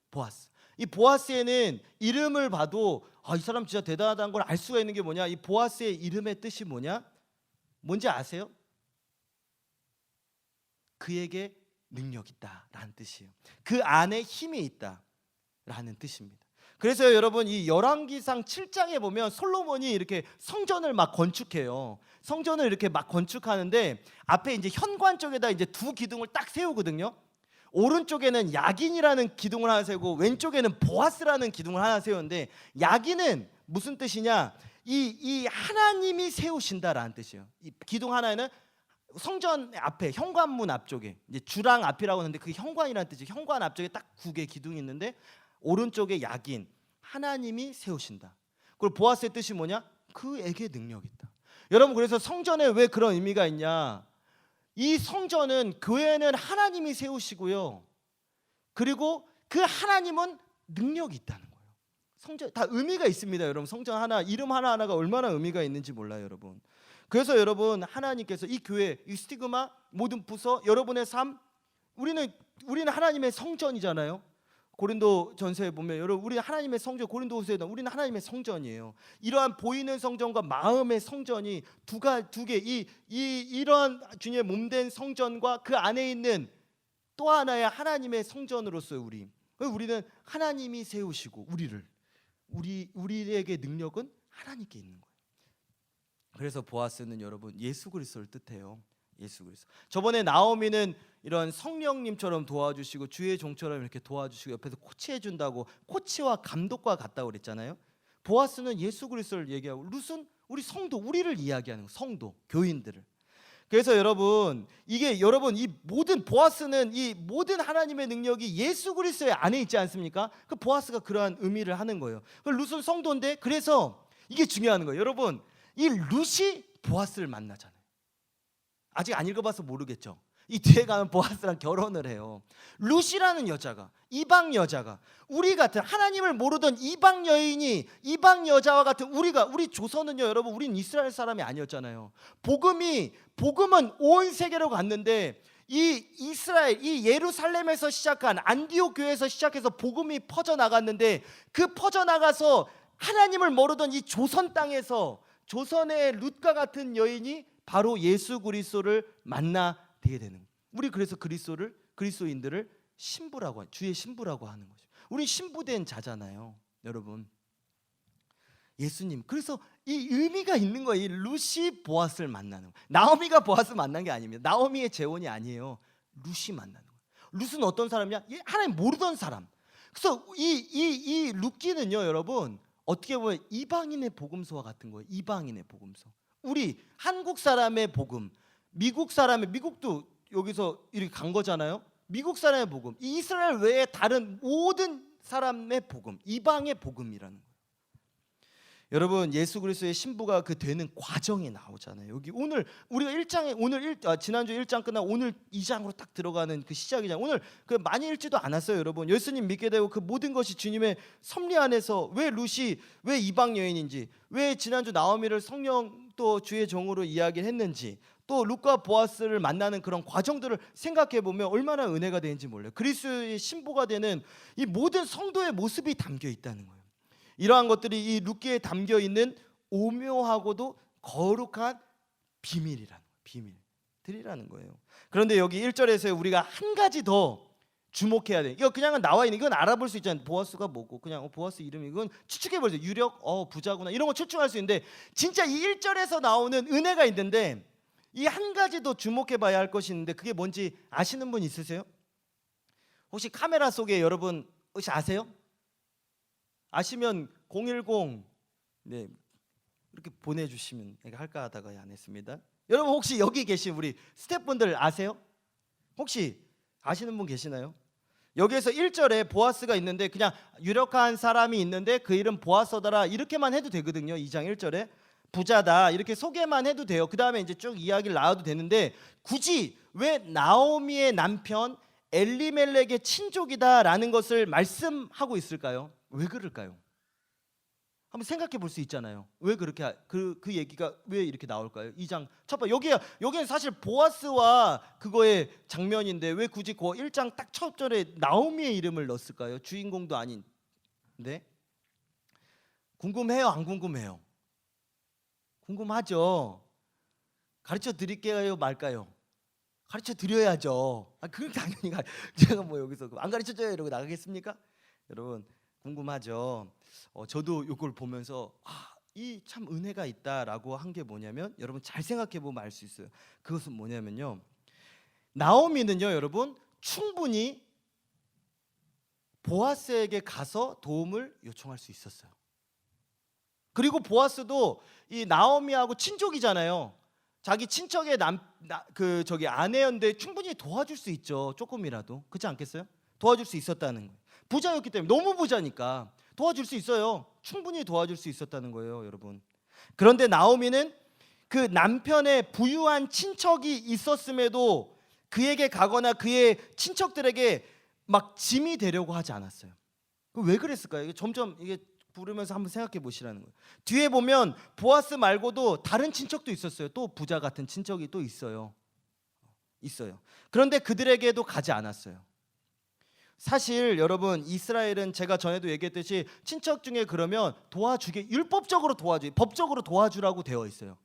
보아스. 이 보아스에는 이름을 봐도 이 사람 진짜 대단하다는 걸 알 수가 있는 게 뭐냐? 이 보아스의 이름의 뜻이 뭐냐? 뭔지 아세요? 그에게 능력이 있다라는 뜻이에요. 그 안에 힘이 있다라는 뜻입니다. 그래서 여러분 이 열왕기상 7장에 보면 솔로몬이 이렇게 성전을 막 건축해요. 성전을 이렇게 막 건축하는데 앞에 이제 현관 쪽에다 이제 두 기둥을 딱 세우거든요. 오른쪽에는 야긴이라는 기둥을 하나 세우고 왼쪽에는 보아스라는 기둥을 하나 세우는데 야긴은 무슨 뜻이냐? 이 하나님이 세우신다라는 뜻이에요. 이 기둥 하나에는 성전 앞에 현관문 앞쪽에 이제 주랑 앞이라고 하는데 그게 현관이라는 뜻이에요. 현관 앞쪽에 딱 두 개 기둥이 있는데 오른쪽에 야긴 하나님이 세우신다. 그리고 보아스의 뜻이 뭐냐? 그에게 능력이 있다. 여러분 그래서 성전에 왜 그런 의미가 있냐? 이 성전은 교회는 하나님이 세우시고요. 그리고 그 하나님은 능력이 있다는 거예요. 성전 다 의미가 있습니다, 여러분. 성전 하나 이름 하나하나가 얼마나 의미가 있는지 몰라요, 여러분. 그래서 여러분 하나님께서 이 교회, 이 스티그마 모든 부서 여러분의 삶 우리는 하나님의 성전이잖아요. 고린도 전서에 보면 여러분 우리 하나님의 성전 고린도후서에 우리는 하나님의 성전이에요. 이러한 보이는 성전과 마음의 성전이 두 개 이러한 주님의 몸된 성전과 그 안에 있는 또 하나의 하나님의 성전으로서 우리는 하나님이 세우시고 우리에게 능력은 하나님께 있는 거예요. 그래서 보아스는 여러분 예수 그리스도를 뜻해요. 예수 그리스도. 저번에 나오미는 이런 성령님처럼 도와주시고 주의 종처럼 이렇게 도와주시고 옆에서 코치해 준다고 코치와 감독과 같다고 그랬잖아요. 보아스는 예수 그리스도를 얘기하고 룻은 우리 성도 우리를 이야기하는 거, 성도 교인들을. 그래서 여러분 여러분 이 모든 보아스는 이 모든 하나님의 능력이 예수 그리스도의 안에 있지 않습니까? 그 보아스가 그러한 의미를 하는 거예요. 그 룻은 성도인데 그래서 이게 중요한 거예요. 여러분 이 룻이 보아스를 만나잖아요. 아직 안 읽어봐서 모르겠죠. 이 뒤에 가면 보아스랑 결혼을 해요. 룻이라는 여자가 이방 여자가 우리 같은 하나님을 모르던 이방 여인이 이방 여자와 같은 우리 조선은요 여러분 우린 이스라엘 사람이 아니었잖아요. 복음은 온 세계로 갔는데 이 이스라엘 이 예루살렘에서 시작한 안디옥 교회에서 시작해서 복음이 퍼져나갔는데 그 퍼져나가서 하나님을 모르던 이 조선 땅에서 조선의 룻과 같은 여인이 바로 예수 그리스도를 만나 되게 되는 거예요. 우리 그래서 그리스도를 그리스도인들을 신부라고 주의 신부라고 하는 거죠. 우리 신부된 자잖아요, 여러분. 예수님. 그래서 이 의미가 있는 거예요. 이 루시 보아스를 만나는 거. 나오미가 보아스 만난 게 아닙니다. 나오미의 재혼이 아니에요. 루시 만나는 거예요. 룻은 어떤 사람이야? 하나님 모르던 사람. 그래서 이 룻기는요, 여러분, 어떻게 보면 이방인의 복음서와 같은 거예요. 이방인의 복음서. 우리 한국 사람의 복음, 미국도 여기서 이렇게 간 거잖아요. 미국 사람의 복음, 이 이스라엘 외에 다른 모든 사람의 복음, 이방의 복음이라는 거예요. 여러분, 예수 그리스도의 신부가 그 되는 과정이 나오잖아요. 여기 오늘 우리가 1장에 지난주 1장 끝나 오늘 2장으로 딱 들어가는 그 시작이잖아요. 오늘 그 많이 읽지도 않았어요, 여러분. 예수님 믿게 되고 그 모든 것이 주님의 섭리 안에서 왜 룻이 왜 이방 여인인지, 왜 지난주 나오미를 성령 또 주의 종으로 이야기를 했는지, 또 룻과 보아스를 만나는 그런 과정들을 생각해 보면 얼마나 은혜가 되는지 몰라요. 그리스도의 신부가 되는 이 모든 성도의 모습이 담겨 있다는 거예요. 이러한 것들이 이 룻기에 담겨 있는 오묘하고도 거룩한 비밀들이라는 거예요. 그런데 여기 1절에서 우리가 한 가지 더 주목해야 돼. 이거 그냥은 나와 있는, 이건 알아볼 수 있잖아요. 보아스가 뭐고, 그냥 보아스 이름이, 이건 추측해 버리죠. 유력, 부자구나, 이런 거 추측할 수 있는데, 진짜 이 1절에서 나오는 은혜가 있는데 이 한 가지 더 주목해 봐야 할 것이 있는데, 그게 뭔지 아시는 분 있으세요? 혹시 카메라 속에 여러분 혹시 아세요? 아시면 010 네, 이렇게 보내주시면 내가 할까 하다가 안 했습니다. 여러분 혹시 여기 계신 우리 스태프분들 아세요? 혹시 아시는 분 계시나요? 여기에서 1절에 보아스가 있는데 그냥 유력한 사람이 있는데 그 이름 보아스더라 이렇게만 해도 되거든요. 2장 1절에 부자다 이렇게 소개만 해도 돼요. 그 다음에 이제 쭉 이야기를 나와도 되는데, 굳이 왜 나오미의 남편 엘리멜렉의 친족이다라는 것을 말씀하고 있을까요? 왜 그럴까요? 한번 생각해 볼 수 있잖아요. 왜 그렇게 그 얘기가 왜 이렇게 나올까요? 2장 첫 번째 여기는 사실 보아스와 그거의 장면인데 왜 굳이 그 1장 딱 첫 절에 나오미의 이름을 넣었을까요? 주인공도 아닌데. 궁금해요, 안 궁금해요? 궁금하죠. 가르쳐 드릴게요, 말까요? 가르쳐 드려야죠. 그럼 당연히 제가 뭐 여기서 안 가르쳐 줘요 이러고 나가겠습니까? 여러분 궁금하죠. 저도 이걸 보면서 이 참 은혜가 있다라고 한 게 뭐냐면, 여러분 잘 생각해 보면 알 수 있어요. 그것은 뭐냐면요, 나오미는요, 여러분 충분히 보아스에게 가서 도움을 요청할 수 있었어요. 그리고 보아스도 이 나오미하고 친족이잖아요. 자기 친척의 아내였는데 충분히 도와줄 수 있죠. 조금이라도. 그렇지 않겠어요? 도와줄 수 있었다는 거예요. 부자였기 때문에, 너무 부자니까 도와줄 수 있어요. 충분히 도와줄 수 있었다는 거예요, 여러분. 그런데 나오미는 그 남편의 부유한 친척이 있었음에도 그에게 가거나 그의 친척들에게 막 짐이 되려고 하지 않았어요. 왜 그랬을까요? 이게 점점 이게 부르면서 한번 생각해 보시라는 거예요. 뒤에 보면 보아스 말고도 다른 친척도 있었어요. 또 부자 같은 친척이 또 있어요. 그런데 그들에게도 가지 않았어요. 사실 여러분, 이스라엘은 제가 전에도 얘기했듯이 친척 중에 그러면 율법적으로 법적으로 도와주라고 되어 있어요.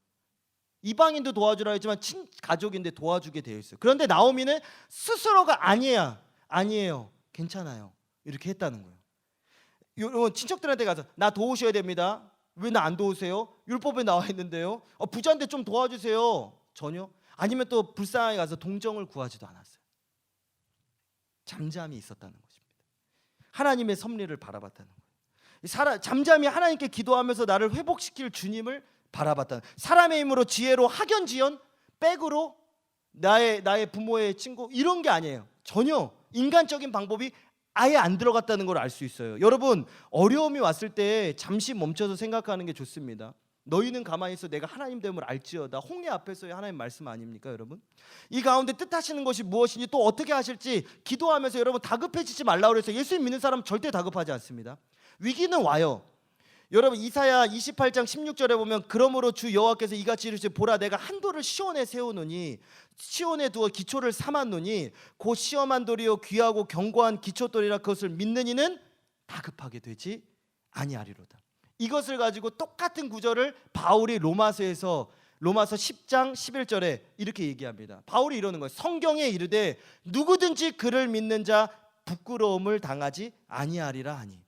이방인도 도와주라 했지만 친가족인데 도와주게 되어 있어요. 그런데 나오미는 스스로가 아니에요, 괜찮아요, 이렇게 했다는 거예요. 여러분 친척들한테 가서 나 도우셔야 됩니다. 왜 나 안 도우세요? 율법에 나와 있는데요. 부자인데 좀 도와주세요. 전혀. 아니면 또 불쌍하게 가서 동정을 구하지도 않았어요. 잠잠히 있었다는 것입니다. 하나님의 섭리를 바라봤다는 거예요. 잠잠히 하나님께 기도하면서 나를 회복시킬 주님을 바라봤다는, 사람의 힘으로 지혜로 학연지연 백으로 나의 부모의 친구 이런 게 아니에요. 전혀 인간적인 방법이 아예 안 들어갔다는 걸 알 수 있어요. 여러분 어려움이 왔을 때 잠시 멈춰서 생각하는 게 좋습니다. 너희는 가만히 있어 내가 하나님 됨을 알지어다. 홍해 앞에서의 하나님 말씀 아닙니까, 여러분? 이 가운데 뜻하시는 것이 무엇인지 또 어떻게 하실지 기도하면서 여러분 다급해지지 말라고 그랬어요. 예수님 믿는 사람 절대 다급하지 않습니다. 위기는 와요. 여러분 이사야 28장 16절에 보면 그러므로 주 여호와께서 이같이 이르시되 보라 내가 한 돌을 시온에 세우노니 시온에 두어 기초를 삼았노니 곧 시험한 돌이요 귀하고 견고한 기초돌이라 그것을 믿는 이는 다급하게 되지 아니하리로다. 이것을 가지고 똑같은 구절을 바울이 로마서에서 로마서 10장 11절에 이렇게 얘기합니다. 바울이 이러는 거예요. 성경에 이르되 누구든지 그를 믿는 자 부끄러움을 당하지 아니하리라 하니.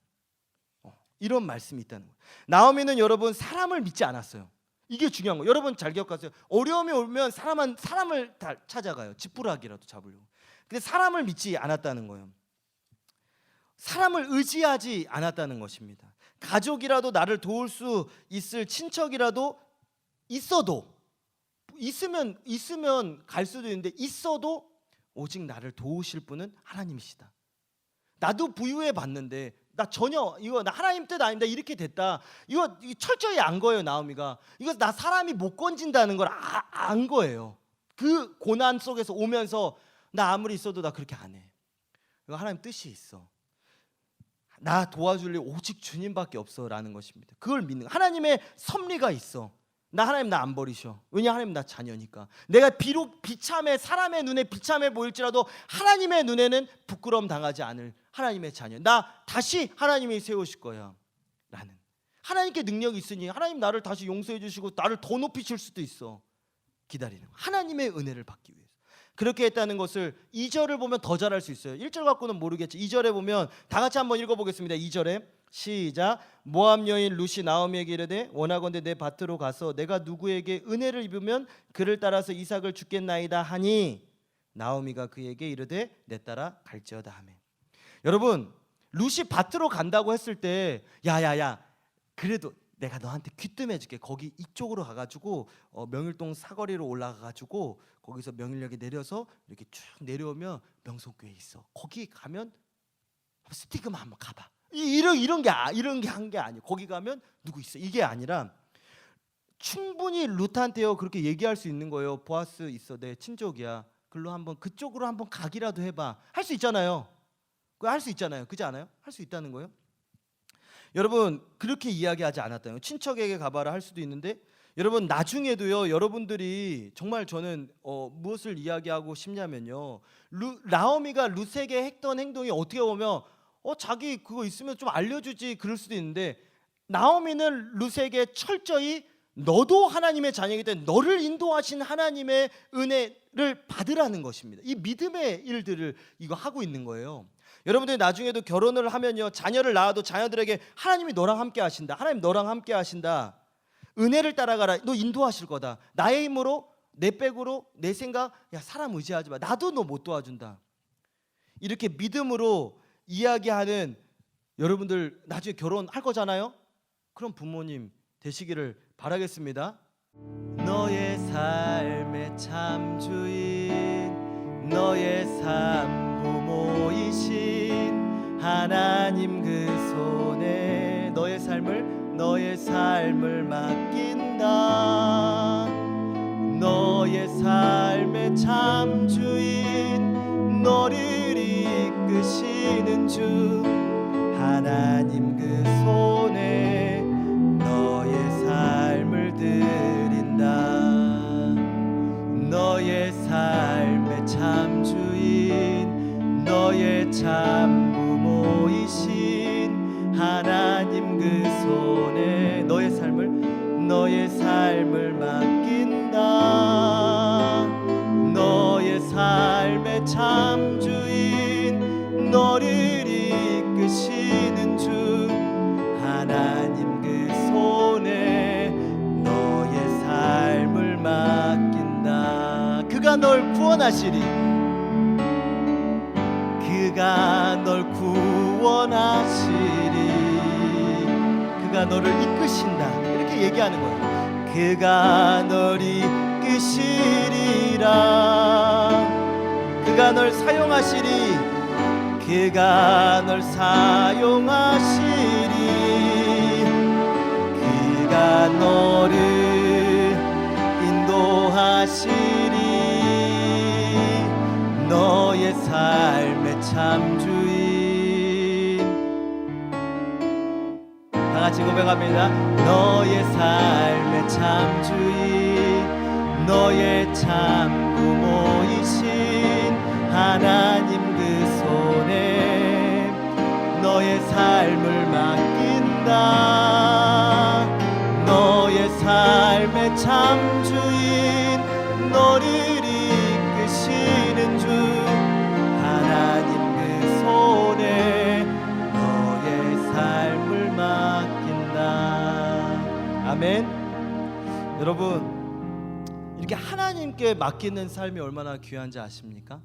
이런 말씀이 있다는 거예요. 나오미는 여러분 사람을 믿지 않았어요. 이게 중요한 거예요. 여러분 잘 기억하세요. 어려움이 오면 사람을 다 찾아가요. 지푸라기라도 잡으려고. 근데 사람을 믿지 않았다는 거예요. 사람을 의지하지 않았다는 것입니다. 가족이라도 나를 도울 수 있을 친척이라도 있으면 갈 수도 있는데 있어도 오직 나를 도우실 분은 하나님이시다. 나도 부유해 봤는데 나 전혀 이거 나 하나님 뜻 아닙니다. 이렇게 됐다. 이거 철저히 안 거예요. 나오미가 이거 나 사람이 못 건진다는 걸 안 거예요. 그 고난 속에서 오면서 나 아무리 있어도 나 그렇게 안 해. 이거 하나님 뜻이 있어. 나 도와줄 일 오직 주님밖에 없어라는 것입니다. 그걸 믿는 거예요. 하나님의 섭리가 있어. 하나님 나 안 버리셔. 왜냐 하나님 나 자녀니까. 내가 비록 사람의 눈에 비참해 보일지라도 하나님의 눈에는 부끄러움 당하지 않을 하나님의 자녀. 나 다시 하나님이 세우실 거야 라는 하나님께 능력이 있으니 하나님 나를 다시 용서해 주시고 나를 더 높이실 수도 있어. 기다리는 거야. 하나님의 은혜를 받기 위해서. 그렇게 했다는 것을 2절을 보면 더 잘할 수 있어요. 1절 갖고는 모르겠지. 2절에 보면 다 같이 한번 읽어보겠습니다. 2절에 시작. 모압 여인 룻이 나오미에게 이르되 원하건대 내 밭으로 가서 내가 누구에게 은혜를 입으면 그를 따라서 이삭을 주겠나이다 하니 나오미가 그에게 이르되 내 따라 갈지어다 하매. 여러분 룻이 밭으로 간다고 했을 때 야야야 그래도 내가 너한테 귀뜸해줄게. 거기 이쪽으로 가가지고 명일동 사거리로 올라가가지고 거기서 명일역에 내려서 이렇게 쭉 내려오면 명성교회 있어. 거기 가면 스티그마 한번 가봐. 이런 게 한 게 아니에요. 거기 가면 누구 있어. 이게 아니라 충분히 룻한테요 그렇게 얘기할 수 있는 거예요. 보아스 있어. 내 친족이야. 그쪽으로 한번 가기라도 해봐. 할 수 있잖아요. 그거 할 수 있잖아요. 그렇지 않아요? 할 수 있다는 거예요. 여러분 그렇게 이야기하지 않았다는 거예요. 친척에게 가봐라 할 수도 있는데 여러분 나중에도요 여러분들이 정말 저는 무엇을 이야기하고 싶냐면요 나오미가 룻에게 했던 행동이 어떻게 보면 자기 그거 있으면 좀 알려주지 그럴 수도 있는데 나오미는 룻에게 철저히 너도 하나님의 자녀이기 때문에 너를 인도하신 하나님의 은혜를 받으라는 것입니다. 이 믿음의 일들을 이거 하고 있는 거예요. 여러분들이 나중에도 결혼을 하면요 자녀를 낳아도 자녀들에게 하나님이 너랑 함께 하신다. 하나님 너랑 함께 하신다. 은혜를 따라가라. 너 인도하실 거다. 나의 힘으로 내 백으로 내 생각 사람 의지하지 마. 나도 너 못 도와준다. 이렇게 믿음으로 이야기하는 여러분들 나중에 결혼할 거잖아요. 그럼 부모님 되시기를 바라겠습니다. 너의 삶의 참 주인 너의 삶 부모이신 하나님 그 손에 너의 삶을 맡긴다. 너의 삶의 참 주인 너를 이끄시는 주 하나님 그 손에 너의 삶을 드린다. 너의 삶의 참 주인 너의 참 부모이신 하나님 그 손에 너의 삶을 맡긴다. 너의 삶의 참 주인 너를 이끄시는 주 하나님 그 손에 너의 삶을 맡긴다. 그가 널 구원하시리. 그가 널 구원하시리. 그가 너를 이끄신다. 이렇게 얘기하는 거예요. 그가 널 이끄시리라. 그가 널 사용하시리. 그가 널 사용하시리. 그가 너를 인도하시리. 너의 삶의 참 주인. 다 같이 고백합니다. 너의 삶의 참 주인 너의 참 부모이신 하나님 그 손에 너의 삶을 맡긴다. 너의 삶의 참 주인 너를 이끄시는 주 하나님 그 손에 너의 삶을 맡긴다. 아멘. 여러분, 이렇게 하나님께 맡기는 삶이 얼마나 귀한지 아십니까?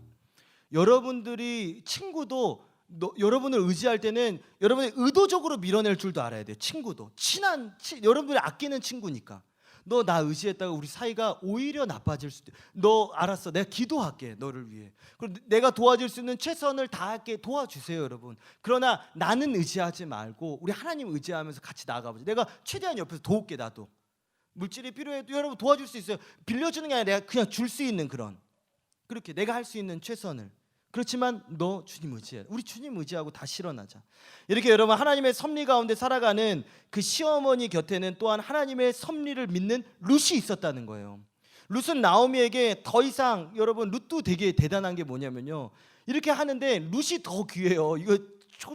여러분들이 친구도 여러분을 의지할 때는 여러분이 의도적으로 밀어낼 줄도 알아야 돼요. 친구도 여러분들이 아끼는 친구니까. 너 나 의지했다가 우리 사이가 오히려 나빠질 수도 있어. 너 알았어, 내가 기도할게 너를 위해. 그리고 내가 도와줄 수 있는 최선을 다할게. 도와주세요 여러분. 그러나 나는 의지하지 말고 우리 하나님 의지하면서 같이 나아가보자. 내가 최대한 옆에서 도울게. 나도 물질이 필요해도 여러분 도와줄 수 있어요. 빌려주는 게 아니라 내가 그냥 줄 수 있는 그런, 그렇게 내가 할 수 있는 최선을. 그렇지만 너 주님 의지해. 우리 주님 의지하고 다 실현하자. 이렇게 여러분 하나님의 섭리 가운데 살아가는 그 시어머니 곁에는 또한 하나님의 섭리를 믿는 룻이 있었다는 거예요. 룻은 나오미에게 더 이상, 여러분 룻도 되게 대단한 게 뭐냐면요, 이렇게 하는데 룻이 더 귀해요. 이거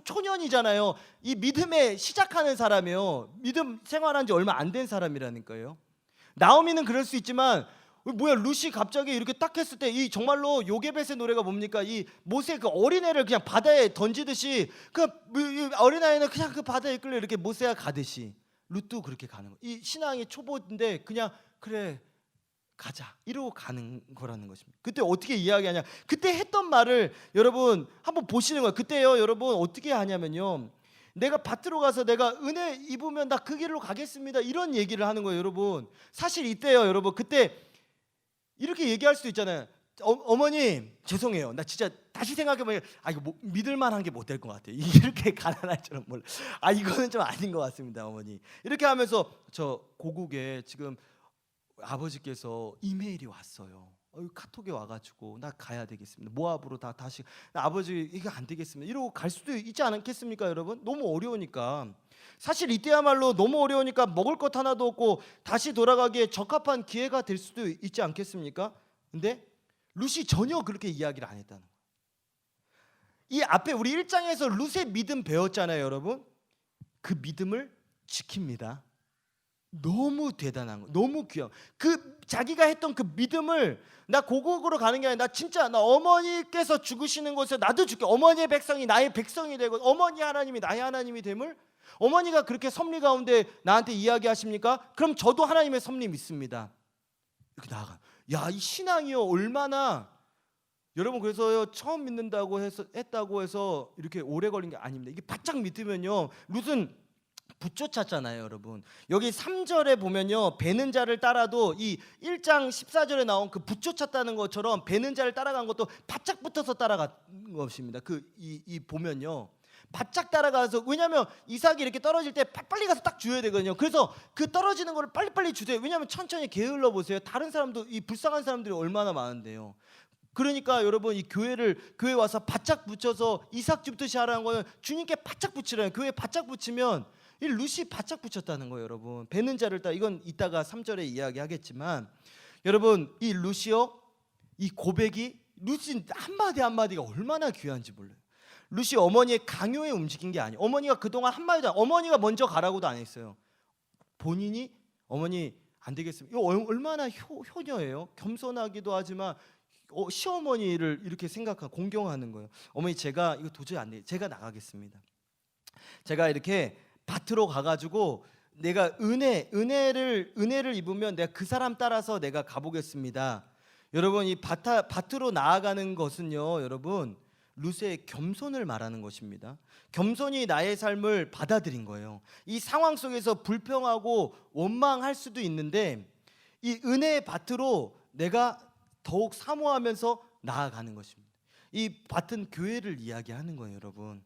초년이잖아요. 이 믿음에 시작하는 사람이에요. 믿음 생활한 지 얼마 안 된 사람이라니까요. 나오미는 그럴 수 있지만 뭐야, 룻이 갑자기 이렇게 딱 했을 때 이 정말로 요게벳의 노래가 뭡니까? 이 모세 그 어린애를 그냥 바다에 던지듯이 그 어린아이는 그냥 그 바다에 끌려 이렇게 모세가 가듯이 룻도 그렇게 가는 거예요. 이 신앙의 초보인데 그냥 그래 가자 이러고 가는 거라는 것입니다. 그때 어떻게 이야기하냐? 그때 했던 말을 여러분 한번 보시는 거예요. 그때요 여러분 어떻게 하냐면요, 내가 밭으로 가서 내가 은혜 입으면 나 그 길로 가겠습니다 이런 얘기를 하는 거예요. 여러분 사실 이때요 여러분, 그때 이렇게 얘기할 수도 있잖아요. 어머님 죄송해요. 나 진짜 다시 생각해보면 이거 믿을만한 게 못 될 것 같아요. 이렇게 가난할 줄은 몰라. 이거는 좀 아닌 것 같습니다 어머니. 이렇게 하면서 저 고국에 지금 아버지께서 이메일이 왔어요. 카톡에 와가지고 나 가야 되겠습니다. 모압으로 다시 아버지 이거 안 되겠습니다. 이러고 갈 수도 있지 않겠습니까 여러분? 너무 어려우니까. 사실 이때야말로 너무 어려우니까 먹을 것 하나도 없고 다시 돌아가기에 적합한 기회가 될 수도 있지 않겠습니까? 근데 룻이 전혀 그렇게 이야기를 안 했다는 거예요. 이 앞에 우리 1장에서 룻의 믿음 배웠잖아요 여러분. 그 믿음을 지킵니다. 너무 대단한 거, 너무 귀여워. 그 자기가 했던 그 믿음을, 나 고국으로 가는 게 아니라 나 어머니께서 죽으시는 곳에 나도 죽게, 어머니의 백성이 나의 백성이 되고 어머니 하나님이 나의 하나님이 됨을 어머니가 그렇게 섭리 가운데 나한테 이야기하십니까? 그럼 저도 하나님의 섭리 믿습니다. 이렇게 나아가. 야, 이 신앙이요 얼마나, 여러분 그래서요 처음 믿는다고 했다고 해서 이렇게 오래 걸린 게 아닙니다. 이게 바짝 믿으면요, 룻은 붙쫓았잖아요 여러분. 여기 3절에 보면요, 배는 자를 따라도 이 1장 14절에 나온 그 붙쫓았다는 것처럼 배는 자를 따라간 것도 바짝 붙어서 따라간 것입니다. 이 보면요 바짝 따라가서, 왜냐하면 이삭이 이렇게 떨어질 때 빨리 가서 딱 줘야 되거든요. 그래서 그 떨어지는 거를 빨리빨리 주세요. 왜냐하면 천천히 게을러 보세요. 다른 사람도, 이 불쌍한 사람들이 얼마나 많은데요. 그러니까 여러분 이 교회 와서 바짝 붙여서 이삭 줍듯이 하라는 거는 주님께 바짝 붙이라는, 교회에 바짝 붙이면 이 룻이 바짝 붙였다는 거예요 여러분. 배는 자를 따라, 이건 이따가 3절에 이야기하겠지만 여러분 이 룻이요, 이 고백이, 룻이 한마디 한마디가 얼마나 귀한지 몰라요. 룻이 어머니의 강요에 움직인 게 아니에요. 어머니가 그동안 한마디도 어머니가 먼저 가라고도 안 했어요. 본인이 어머니 안 되겠습니다. 이거 얼마나 효녀예요. 겸손하기도 하지만 시어머니를 이렇게 생각하고 공경하는 거예요. 어머니 제가 이거 도저히 안 돼요. 제가 나가겠습니다. 제가 이렇게 밭으로 가가지고 내가 은혜를 입으면 내가 그 사람 따라서 내가 가보겠습니다. 여러분 이 밭으로 나아가는 것은요 여러분 룻의 겸손을 말하는 것입니다. 겸손이 나의 삶을 받아들인 거예요. 이 상황 속에서 불평하고 원망할 수도 있는데 이 은혜의 밭으로 내가 더욱 사모하면서 나아가는 것입니다. 이 밭은 교회를 이야기하는 거예요 여러분.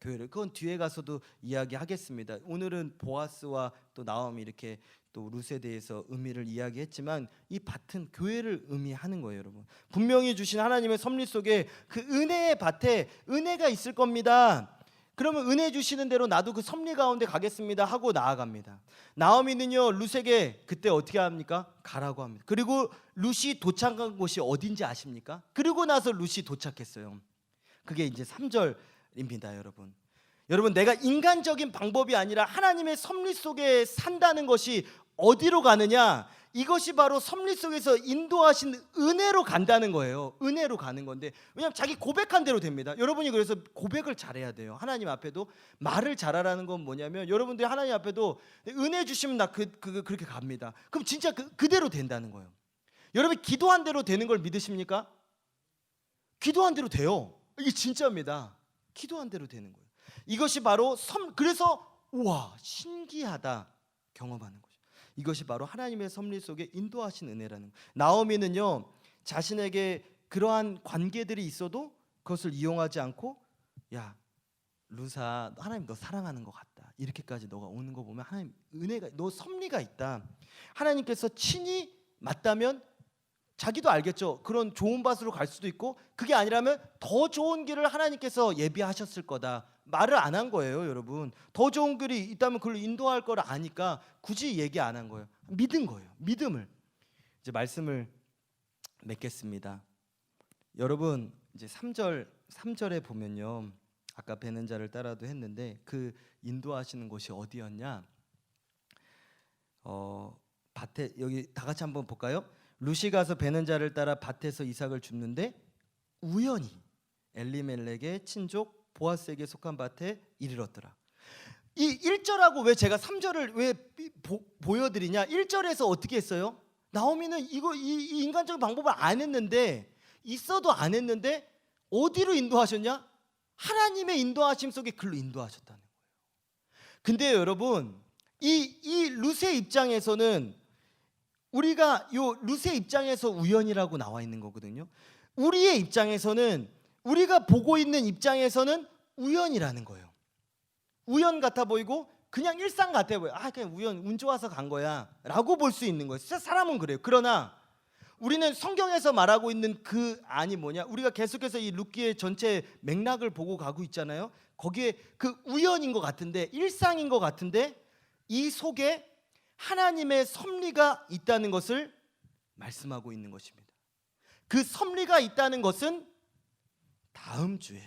교회를, 그건 뒤에 가서도 이야기하겠습니다. 오늘은 보아스와 또 나오미 이렇게 또 룻에 대해서 의미를 이야기했지만 이 밭은 교회를 의미하는 거예요 여러분. 분명히 주신 하나님의 섭리 속에 그 은혜의 밭에 은혜가 있을 겁니다. 그러면 은혜 주시는 대로 나도 그 섭리 가운데 가겠습니다 하고 나아갑니다. 나오미는요 룻에게 그때 어떻게 합니까? 가라고 합니다. 그리고 룻이 도착한 곳이 어딘지 아십니까? 그리고 나서 룻이 도착했어요. 그게 이제 3절입니다 여러분. 여러분 내가 인간적인 방법이 아니라 하나님의 섭리 속에 산다는 것이 어디로 가느냐? 이것이 바로 섭리 속에서 인도하신 은혜로 간다는 거예요. 은혜로 가는 건데, 왜냐하면 자기 고백한 대로 됩니다. 여러분이 그래서 고백을 잘해야 돼요. 하나님 앞에도 말을 잘하라는 건 뭐냐면, 여러분들이 하나님 앞에도 은혜 주시면 나 그렇게 갑니다. 그럼 진짜 그대로 된다는 거예요. 여러분 기도한 대로 되는 걸 믿으십니까? 기도한 대로 돼요. 이게 진짜입니다. 기도한 대로 되는 거예요. 이것이 바로 그래서 우와 신기하다 경험하는 거죠. 이것이 바로 하나님의 섭리 속에 인도하신 은혜라는 거예요. 나오미는요 자신에게 그러한 관계들이 있어도 그것을 이용하지 않고, 야 루사 하나님 너 사랑하는 것 같다, 이렇게까지 너가 오는 거 보면 하나님 은혜가, 너 섭리가 있다, 하나님께서 친히 맞다면 자기도 알겠죠. 그런 좋은 밭으로 갈 수도 있고, 그게 아니라면 더 좋은 길을 하나님께서 예비하셨을 거다. 말을 안 한 거예요, 여러분. 더 좋은 길이 있다면 그걸 인도할 걸 아니까 굳이 얘기 안 한 거예요. 믿은 거예요. 믿음을. 이제 말씀을 맺겠습니다. 여러분 이제 3절에 보면요, 아까 배는 자를 따라도 했는데 그 인도하시는 곳이 어디였냐? 밭에, 여기 다 같이 한번 볼까요? 룻이 가서 배는 자를 따라 밭에서 이삭을 줍는데 우연히 엘리멜렉의 친족 보아스에게 속한 밭에 이르렀더라. 이 1절하고 왜 제가 3절을 왜 보여드리냐? 1절에서 어떻게 했어요? 나오미는 이 인간적인 방법을 안 했는데, 있어도 안 했는데 어디로 인도하셨냐? 하나님의 인도하심 속에 글로 인도하셨다는 거예요. 근데 여러분 이 룻의 입장에서는, 우리가 요 룻의 입장에서 우연이라고 나와 있는 거거든요. 우리의 입장에서는, 우리가 보고 있는 입장에서는 우연이라는 거예요. 우연 같아 보이고 그냥 일상 같아 보여. 그냥 운 좋아서 간 거야 라고 볼 수 있는 거예요. 진짜 사람은 그래요. 그러나 우리는 성경에서 말하고 있는 그 안이 뭐냐? 우리가 계속해서 이 룻기의 전체 맥락을 보고 가고 있잖아요. 거기에 그 우연인 것 같은데, 일상인 것 같은데, 이 속에 하나님의 섭리가 있다는 것을 말씀하고 있는 것입니다. 그 섭리가 있다는 것은 다음 주에,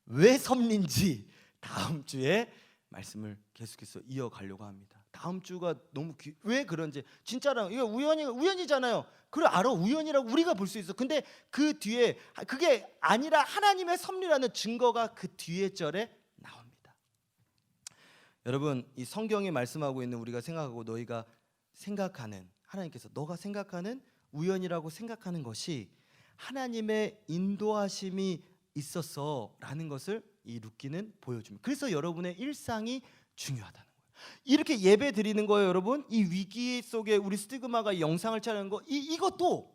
왜 섭리인지 다음 주에 말씀을 계속해서 이어가려고 합니다. 다음 주가 너무 왜 그런지, 진짜로 이거 우연이잖아요. 그걸 알아, 우연이라고 우리가 볼 수 있어. 근데 그 뒤에 그게 아니라 하나님의 섭리라는 증거가 그 뒤에 절에 나옵니다. 여러분 이 성경이 말씀하고 있는, 우리가 생각하고 너희가 생각하는, 하나님께서 너가 생각하는 우연이라고 생각하는 것이 하나님의 인도하심이 있었어라는 것을 이 룻기는 보여줍니다. 그래서 여러분의 일상이 중요하다는 거예요. 이렇게 예배 드리는 거예요, 여러분. 이 위기 속에 우리 스티그마가 이 영상을 촬영한 거, 이것도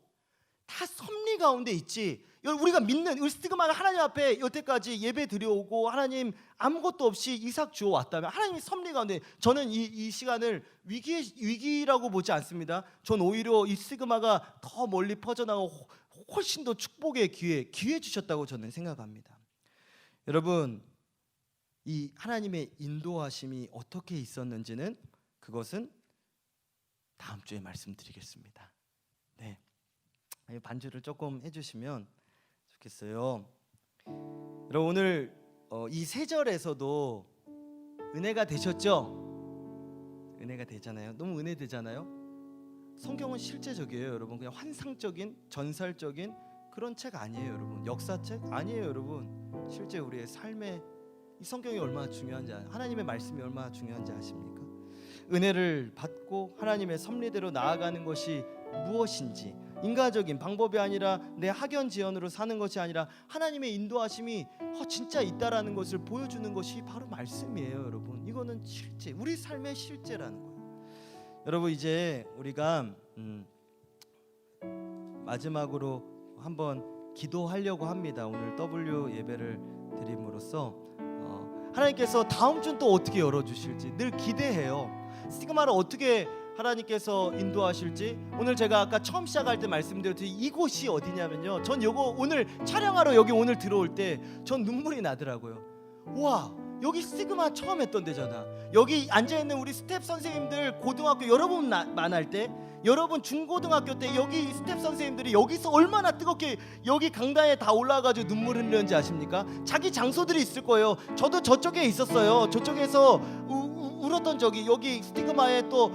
다 섭리 가운데 있지. 우리가 믿는 우리 스티그마가 하나님 앞에 여태까지 예배 드려오고 하나님 아무것도 없이 이삭 주어 왔다면 하나님이 섭리 가운데, 저는 이 시간을 위기라고 보지 않습니다. 전 오히려 이 스티그마가 더 멀리 퍼져나가고 훨씬 더 축복의 기회 주셨다고 저는 생각합니다. 여러분 이 하나님의 인도하심이 어떻게 있었는지는, 그것은 다음 주에 말씀드리겠습니다. 네, 반주를 조금 해주시면 좋겠어요. 여러분 오늘 이 세 절에서도 은혜가 되셨죠? 은혜가 되잖아요. 너무 은혜 되잖아요. 성경은 실제적이에요, 여러분. 그냥 환상적인, 전설적인 그런 책 아니에요, 여러분. 역사책 아니에요, 여러분. 실제 우리의 삶에 이 성경이 얼마나 중요한지, 하나님의 말씀이 얼마나 중요한지 아십니까? 은혜를 받고 하나님의 섭리대로 나아가는 것이 무엇인지, 인간적인 방법이 아니라 내 학연지연으로 사는 것이 아니라 하나님의 인도하심이 진짜 있다라는 것을 보여주는 것이 바로 말씀이에요, 여러분. 이거는 실제, 우리 삶의 실제라는 거예요. 여러분 이제 우리가 마지막으로 한번 기도하려고 합니다. 오늘 W 예배를 드림으로써 하나님께서 다음 주는 또 어떻게 열어주실지 늘 기대해요. 스티그마를 어떻게 하나님께서 인도하실지. 오늘 제가 아까 처음 시작할 때 말씀드렸듯이 이곳이 어디냐면요, 전 요거 오늘 촬영하러 여기 오늘 들어올 때 전 눈물이 나더라고요. 와, 여기 스티그마 처음 했던 데잖아. 여기 앉아있는 우리 스텝 선생님들, 고등학교 여러분 만날 때, 여러분 중고등학교 때 여기 스텝 선생님들이 여기서 얼마나 뜨겁게 여기 강당에 다 올라와가지고 눈물 흘렸는지 아십니까? 자기 장소들이 있을 거예요. 저도 저쪽에 있었어요. 저쪽에서 울었던 적이 여기 스티그마에 또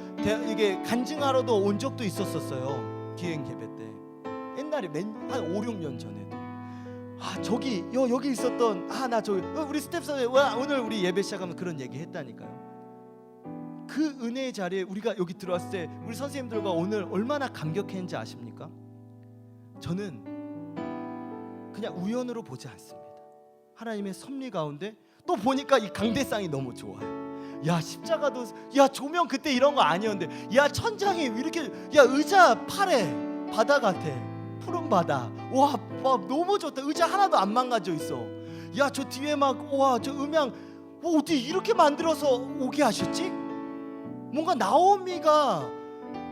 이게 간증하러도 온 적도 있었어요. 기행 예배 때 옛날에 한 5, 6년 전에도 저기 여기 있었던 나 저기 우리 스텝 오늘 우리 예배 시작하면 그런 얘기 했다니까요. 그 은혜의 자리에 우리가 여기 들어왔을 때 우리 선생님들과 오늘 얼마나 감격했는지 아십니까? 저는 그냥 우연으로 보지 않습니다. 하나님의 섭리 가운데 또 보니까 이 강대상이 너무 좋아요. 야 십자가도 조명 그때 이런 거 아니었는데 천장이 이렇게 의자 팔에 바다 같아. 푸른 바다. 와 너무 좋다. 의자 하나도 안 망가져 있어. 저 뒤에 저 음향 어떻게 이렇게 만들어서 오게 하셨지? 뭔가 나오미가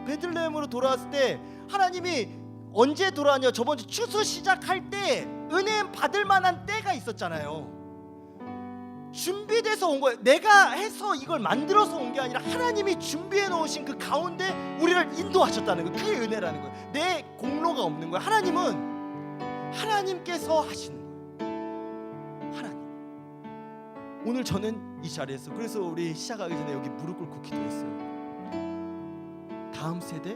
베들레헴으로 돌아왔을 때 하나님이 언제 돌아왔냐? 저번 주 추수 시작할 때 은혜 받을 만한 때가 있었잖아요. 준비돼서 온 거예요. 내가 해서 이걸 만들어서 온 게 아니라 하나님이 준비해 놓으신 그 가운데 우리를 인도하셨다는 거예요. 그게 은혜라는 거예요. 내 공로가 없는 거예요. 하나님께서 하시는 거예요. 하나님. 오늘 저는 이 자리에서 그래서 우리 시작하기 전에 여기 무릎 꿇고 기도했어요. 다음 세대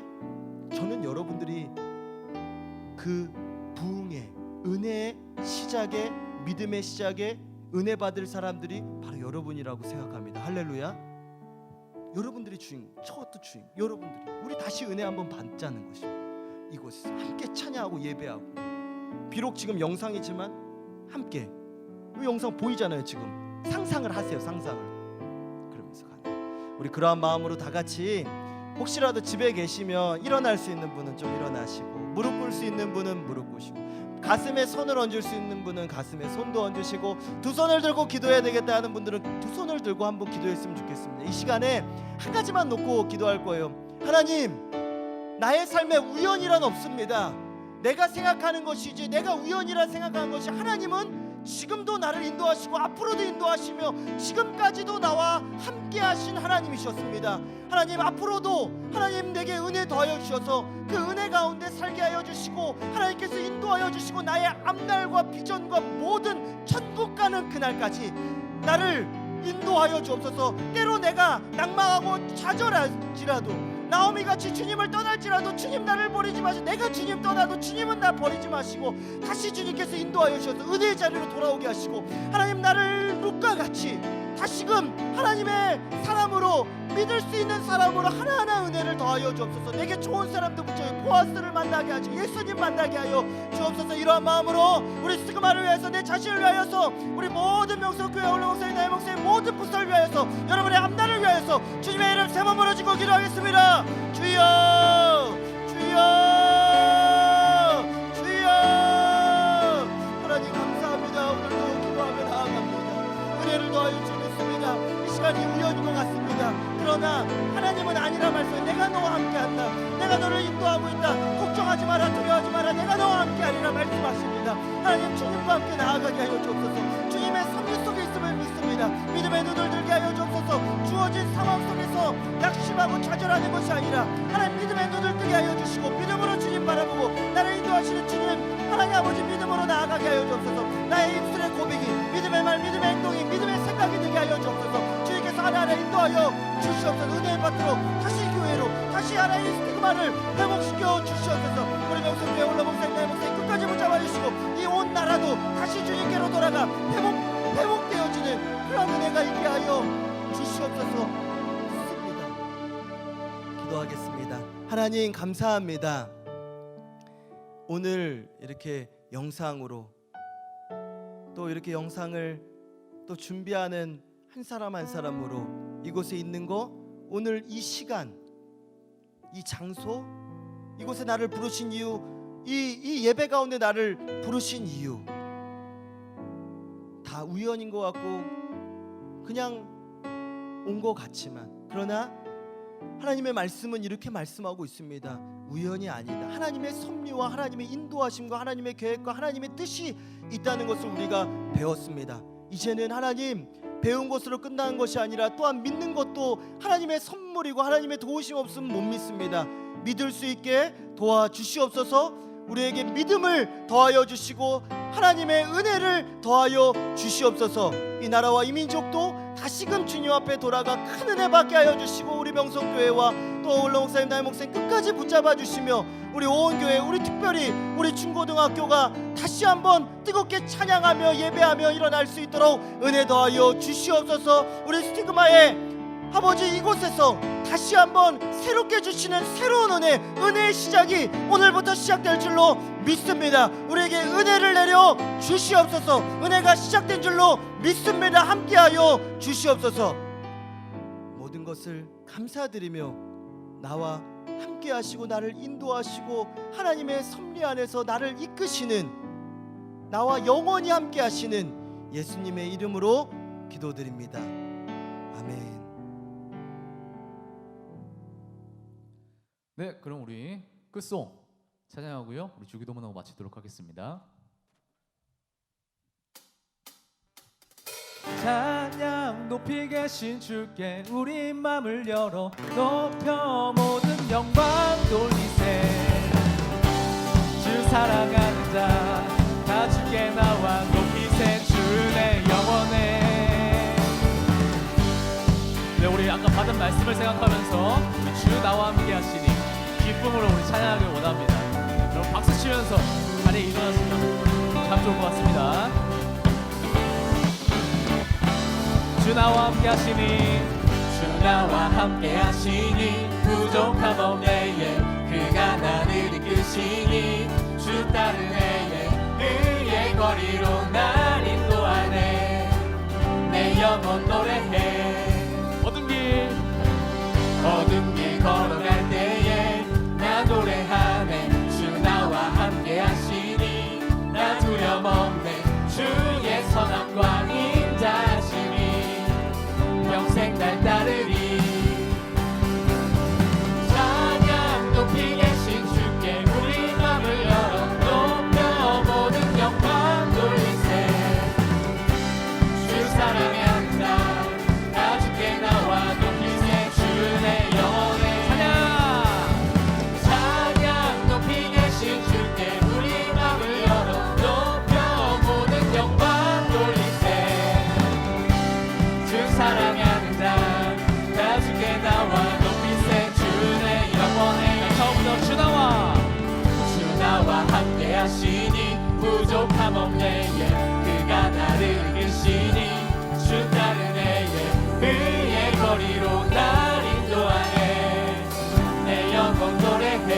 저는 여러분들이 그 부흥의 은혜의 시작에 믿음의 시작에 은혜 받을 사람들이 바로 여러분이라고 생각합니다. 할렐루야. 여러분들이 주인, 저것도 주인. 여러분들이 우리 다시 은혜 한번 받자는 것입니다. 이곳에서 함께 찬양하고 예배하고 비록 지금 영상이지만 함께 이 영상 보이잖아요. 지금 상상을 하세요. 상상을 그러면서 가는 우리 그러한 마음으로 다 같이 혹시라도 집에 계시면 일어날 수 있는 분은 좀 일어나시고 무릎 꿇을 수 있는 분은 무릎 꿇으시고 가슴에 손을 얹을 수 있는 분은 가슴에 손도 얹으시고 두 손을 들고 기도해야 되겠다 하는 분들은 두 손을 들고 한번 기도했으면 좋겠습니다. 이 시간에 한 가지만 놓고 기도할 거예요. 하나님, 나의 삶에 우연이란 없습니다. 내가 생각하는 것이지 내가 우연이라 생각하는 것이 하나님은 지금도 나를 인도하시고 앞으로도 인도하시며 지금까지도 나와 함께 하신 하나님이셨습니다. 하나님, 앞으로도 하나님 내게 은혜 더하여 주셔서 그 은혜 가운데 살게 하여 주시고 하나님께서 인도하여 주시고 나의 앞날과 비전과 모든 천국 가는 그날까지 나를 인도하여 주옵소서. 때로 내가 낭망하고 좌절할지라도 나오미같이 주님을 떠날지라도 주님 나를 버리지 마시고 내가 주님 떠나도 주님은 날 버리지 마시고 다시 주님께서 인도하여 주셔서 은혜의 자리로 돌아오게 하시고 하나님 나를 룻과 같이 다시금 하나님의 사람으로 믿을 수 있는 사람으로 하나하나 은혜를 더하여 주옵소서. 내게 좋은 사람도 붙여 보아스를 만나게 하시고 예수님 만나게 하여 주옵소서. 이러한 마음으로 우리 스그마를 위해서 내 자신을 위하여서 우리 모든 명성교회 올라 목사님 나의 목사님 모든 부서를 위하여서 여러분의 앞날을 위하여서 주님의 이름 세 번 부르짖고 기도하겠습니다. 주여 주여 주여. 하나님 감사합니다. 오늘도 기도하며 나아갑니다. 은혜를 더하여 주셨습니다. 이 시간이 우연인 것 같습니다. 그러나 하나님은 아니라 말씀해. 내가 너와 함께한다. 내가 너를 인도하고 있다. 걱정하지 마라, 두려워하지 마라. 내가 너와 함께하리라 말씀하십니다. 하나님, 주님과 함께 나아가게 하여 주옵소서. 주님의 섭리 속에 있음을 믿습니다. 믿음의 눈을 들게 하여 주옵소서. 주어진 상황 속에서 낙심하고 좌절하는 것이 아니라 하나님 믿음의 눈을 뜨게 하여 주시고 믿음으로 주님 바라보고 나를 인도하시는 주님 하나님 아버지 믿음으로 나아가게 하여 주옵소서. 나의 입술의 고백이 믿음의 말, 믿음의 행동이, 믿음의 생각이 되게 하여 주옵소서. 주님께서 하나하나 인도하여 주시옵소서. 은혜의 받도록 다시 교회로 다시 하나의 스티그마를 회복시켜 주시옵소서. 우리 명성교회 올라 목사님 나의 목사님 끝까지 붙잡아 주시고 이 온 나라도 다시 주님께로 돌아가 회복되어지는 그런 은혜가 있게 하여 주시옵소서. 습니다. 기도하겠습니다. 하나님 감사합니다. 오늘 이렇게 영상으로 또 이렇게 영상을 또 준비하는 한 사람 한 사람으로 이곳에 있는 거 오늘 이 시간 이 장소 이곳에 나를 부르신 이유 이 예배 가운데 나를 부르신 이유 다 우연인 것 같고 그냥 온 것 같지만 그러나 하나님의 말씀은 이렇게 말씀하고 있습니다. 우연이 아니다. 하나님의 섭리와 하나님의 인도하심과 하나님의 계획과 하나님의 뜻이 있다는 것을 우리가 배웠습니다. 이제는 하나님 배운 것으로 끝나는 것이 아니라 또한 믿는 것도 하나님의 선물이고 하나님의 도우심 없으면 못 믿습니다. 믿을 수 있게 도와주시옵소서. 우리에게 믿음을 더하여 주시고 하나님의 은혜를 더하여 주시옵소서. 이 나라와 이 민족도 다시 다시금 주님 앞에 돌아가 큰 은혜 받게 하여 주시고, 우리 명성교회와 또 올라 목사님, 나의 목사님 끝까지 붙잡아 주시며, 우리 오원교회, 우리 특별히 우리 중고등학교가 다시 한번 뜨겁게 찬양하며 예배하며 일어날 수 있도록 은혜 더하여 주시옵소서. 우리 스티그마의 아버지, 이곳에서 다시 한번 새롭게 주시는 새로운 은혜의 시작이 오늘부터 시작될 줄로 믿습니다. 우리에게 은혜를 내려 주시옵소서. 은혜가 시작된 줄로 믿습니다. 함께하여 주시옵소서. 모든 것을 감사드리며 나와 함께하시고 나를 인도하시고 하나님의 섭리 안에서 나를 이끄시는, 나와 영원히 함께하시는 예수님의 이름으로 기도드립니다. 아멘. 네, 그럼 우리 끝송 찬양하고요, 우리 주기도문하고 마치도록 하겠습니다. 찬양 높이 계신 주께 우리 맘을 열어 높여 모든 영광 돌리세. 주 사랑하는 자 다 주께 나와 높이세. 주의 영원해. 네, 우리 아까 받은 말씀을 생각하면서 우리 주 나와 함께 하시니 기쁨으로 우리 찬양하길 원합니다. 여러분 박수 치면서 자리에 일어나시면 참 좋을 것 같습니다. 주 나와 함께 하시니, 주 나와 함께 하시니 부족함 없네. 그가 나를 이끄시니 주 따르네. 그의 거리로 날 인도하네. 내 영혼 노래해. 어둠 길 걸어갈 때에 나 노래하네. 주 나와 함께 하시니 나 두려움 없네. 주의 선함과 인자하심이 평생 날 따르리. 찬양 높이 계신 주께 우리 맘을 열어 높여 모든 영광 돌리세. 주 사랑한다 나 주께 나와 높이세. 주의 영원해. 찬양 높이 계신 주께 우리 맘을 열어 높여 모든 영광 돌리세. 주 사랑하는 자나 주께 나와 높이세. 주의 영원해. 처음부터 주 나와 함께 하시니 부족함 없네. 그가 나를 이끄시니 주 따르네. 그의 거리로 날 인도하네. 내 영혼 노래해.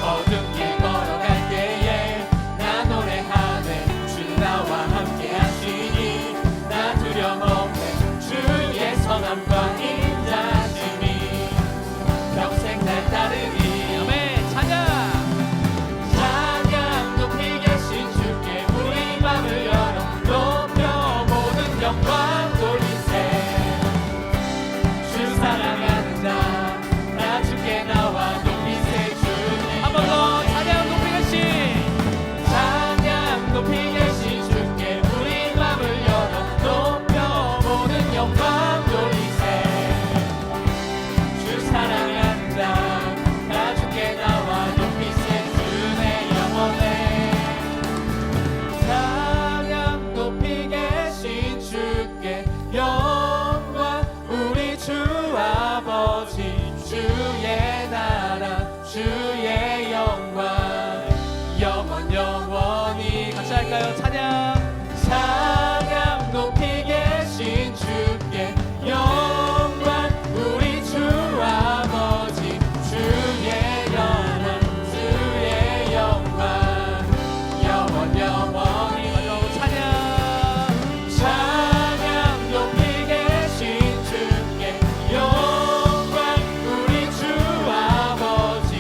어둠 길 걸어갈 때에 나 노래하네. 주 나와 함께 하시니 나 두려움 없네. 주의 선함과 인자심이 평생 날 따르리. 아멘. 찬양 높이 계신 주께 우리 맘을 열어 높여 모든 영광 돌리세. 주 사랑하는 자 나 주께 나와 높이세. 주님 한 번 더 찬양 높이 계신, 찬양 높이 계신 주께 우리 맘을 열어 높여 모든 영광 돌리세. 주 사랑하는 자 나 주께 나와 높이세. 주의 영원해. 찬양 높이 계신 주께 영광 우리 주 아버지. 주의 나라 주의 영광 영원히. 같이 할까요? 찬양 높이 계신 주께 영광 우리 주 아버지. 주의 영원 주의 영광 영원히. 찬양 높이 계신 주께 영광 우리 주 아버지.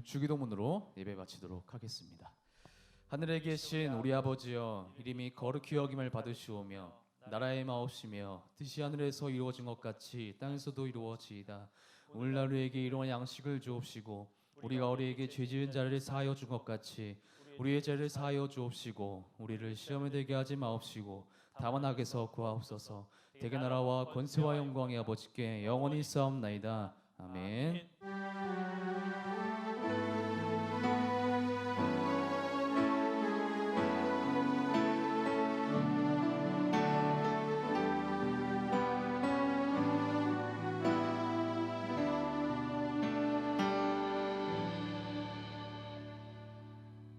주기도문으로 예배 바치도록 하겠습니다. 하늘에 계신 우리 아버지여, 이름이 거룩히 여김을 받으시오며 나라의 마옵시며 뜻이 하늘에서 이루어진 것 같이 땅에서도 이루어지이다. 오늘날 우리에게 일용할 양식을 주옵시고 우리가 우리에게 죄 지은 자를 사하여 준 것 같이 우리의 죄를 사하여 주옵시고 우리를 시험에 들게 하지 마옵시고 다만 악에서 구하옵소서. 대개 나라와 권세와 영광이 아버지께 영원히 있사옵나이다. 아멘.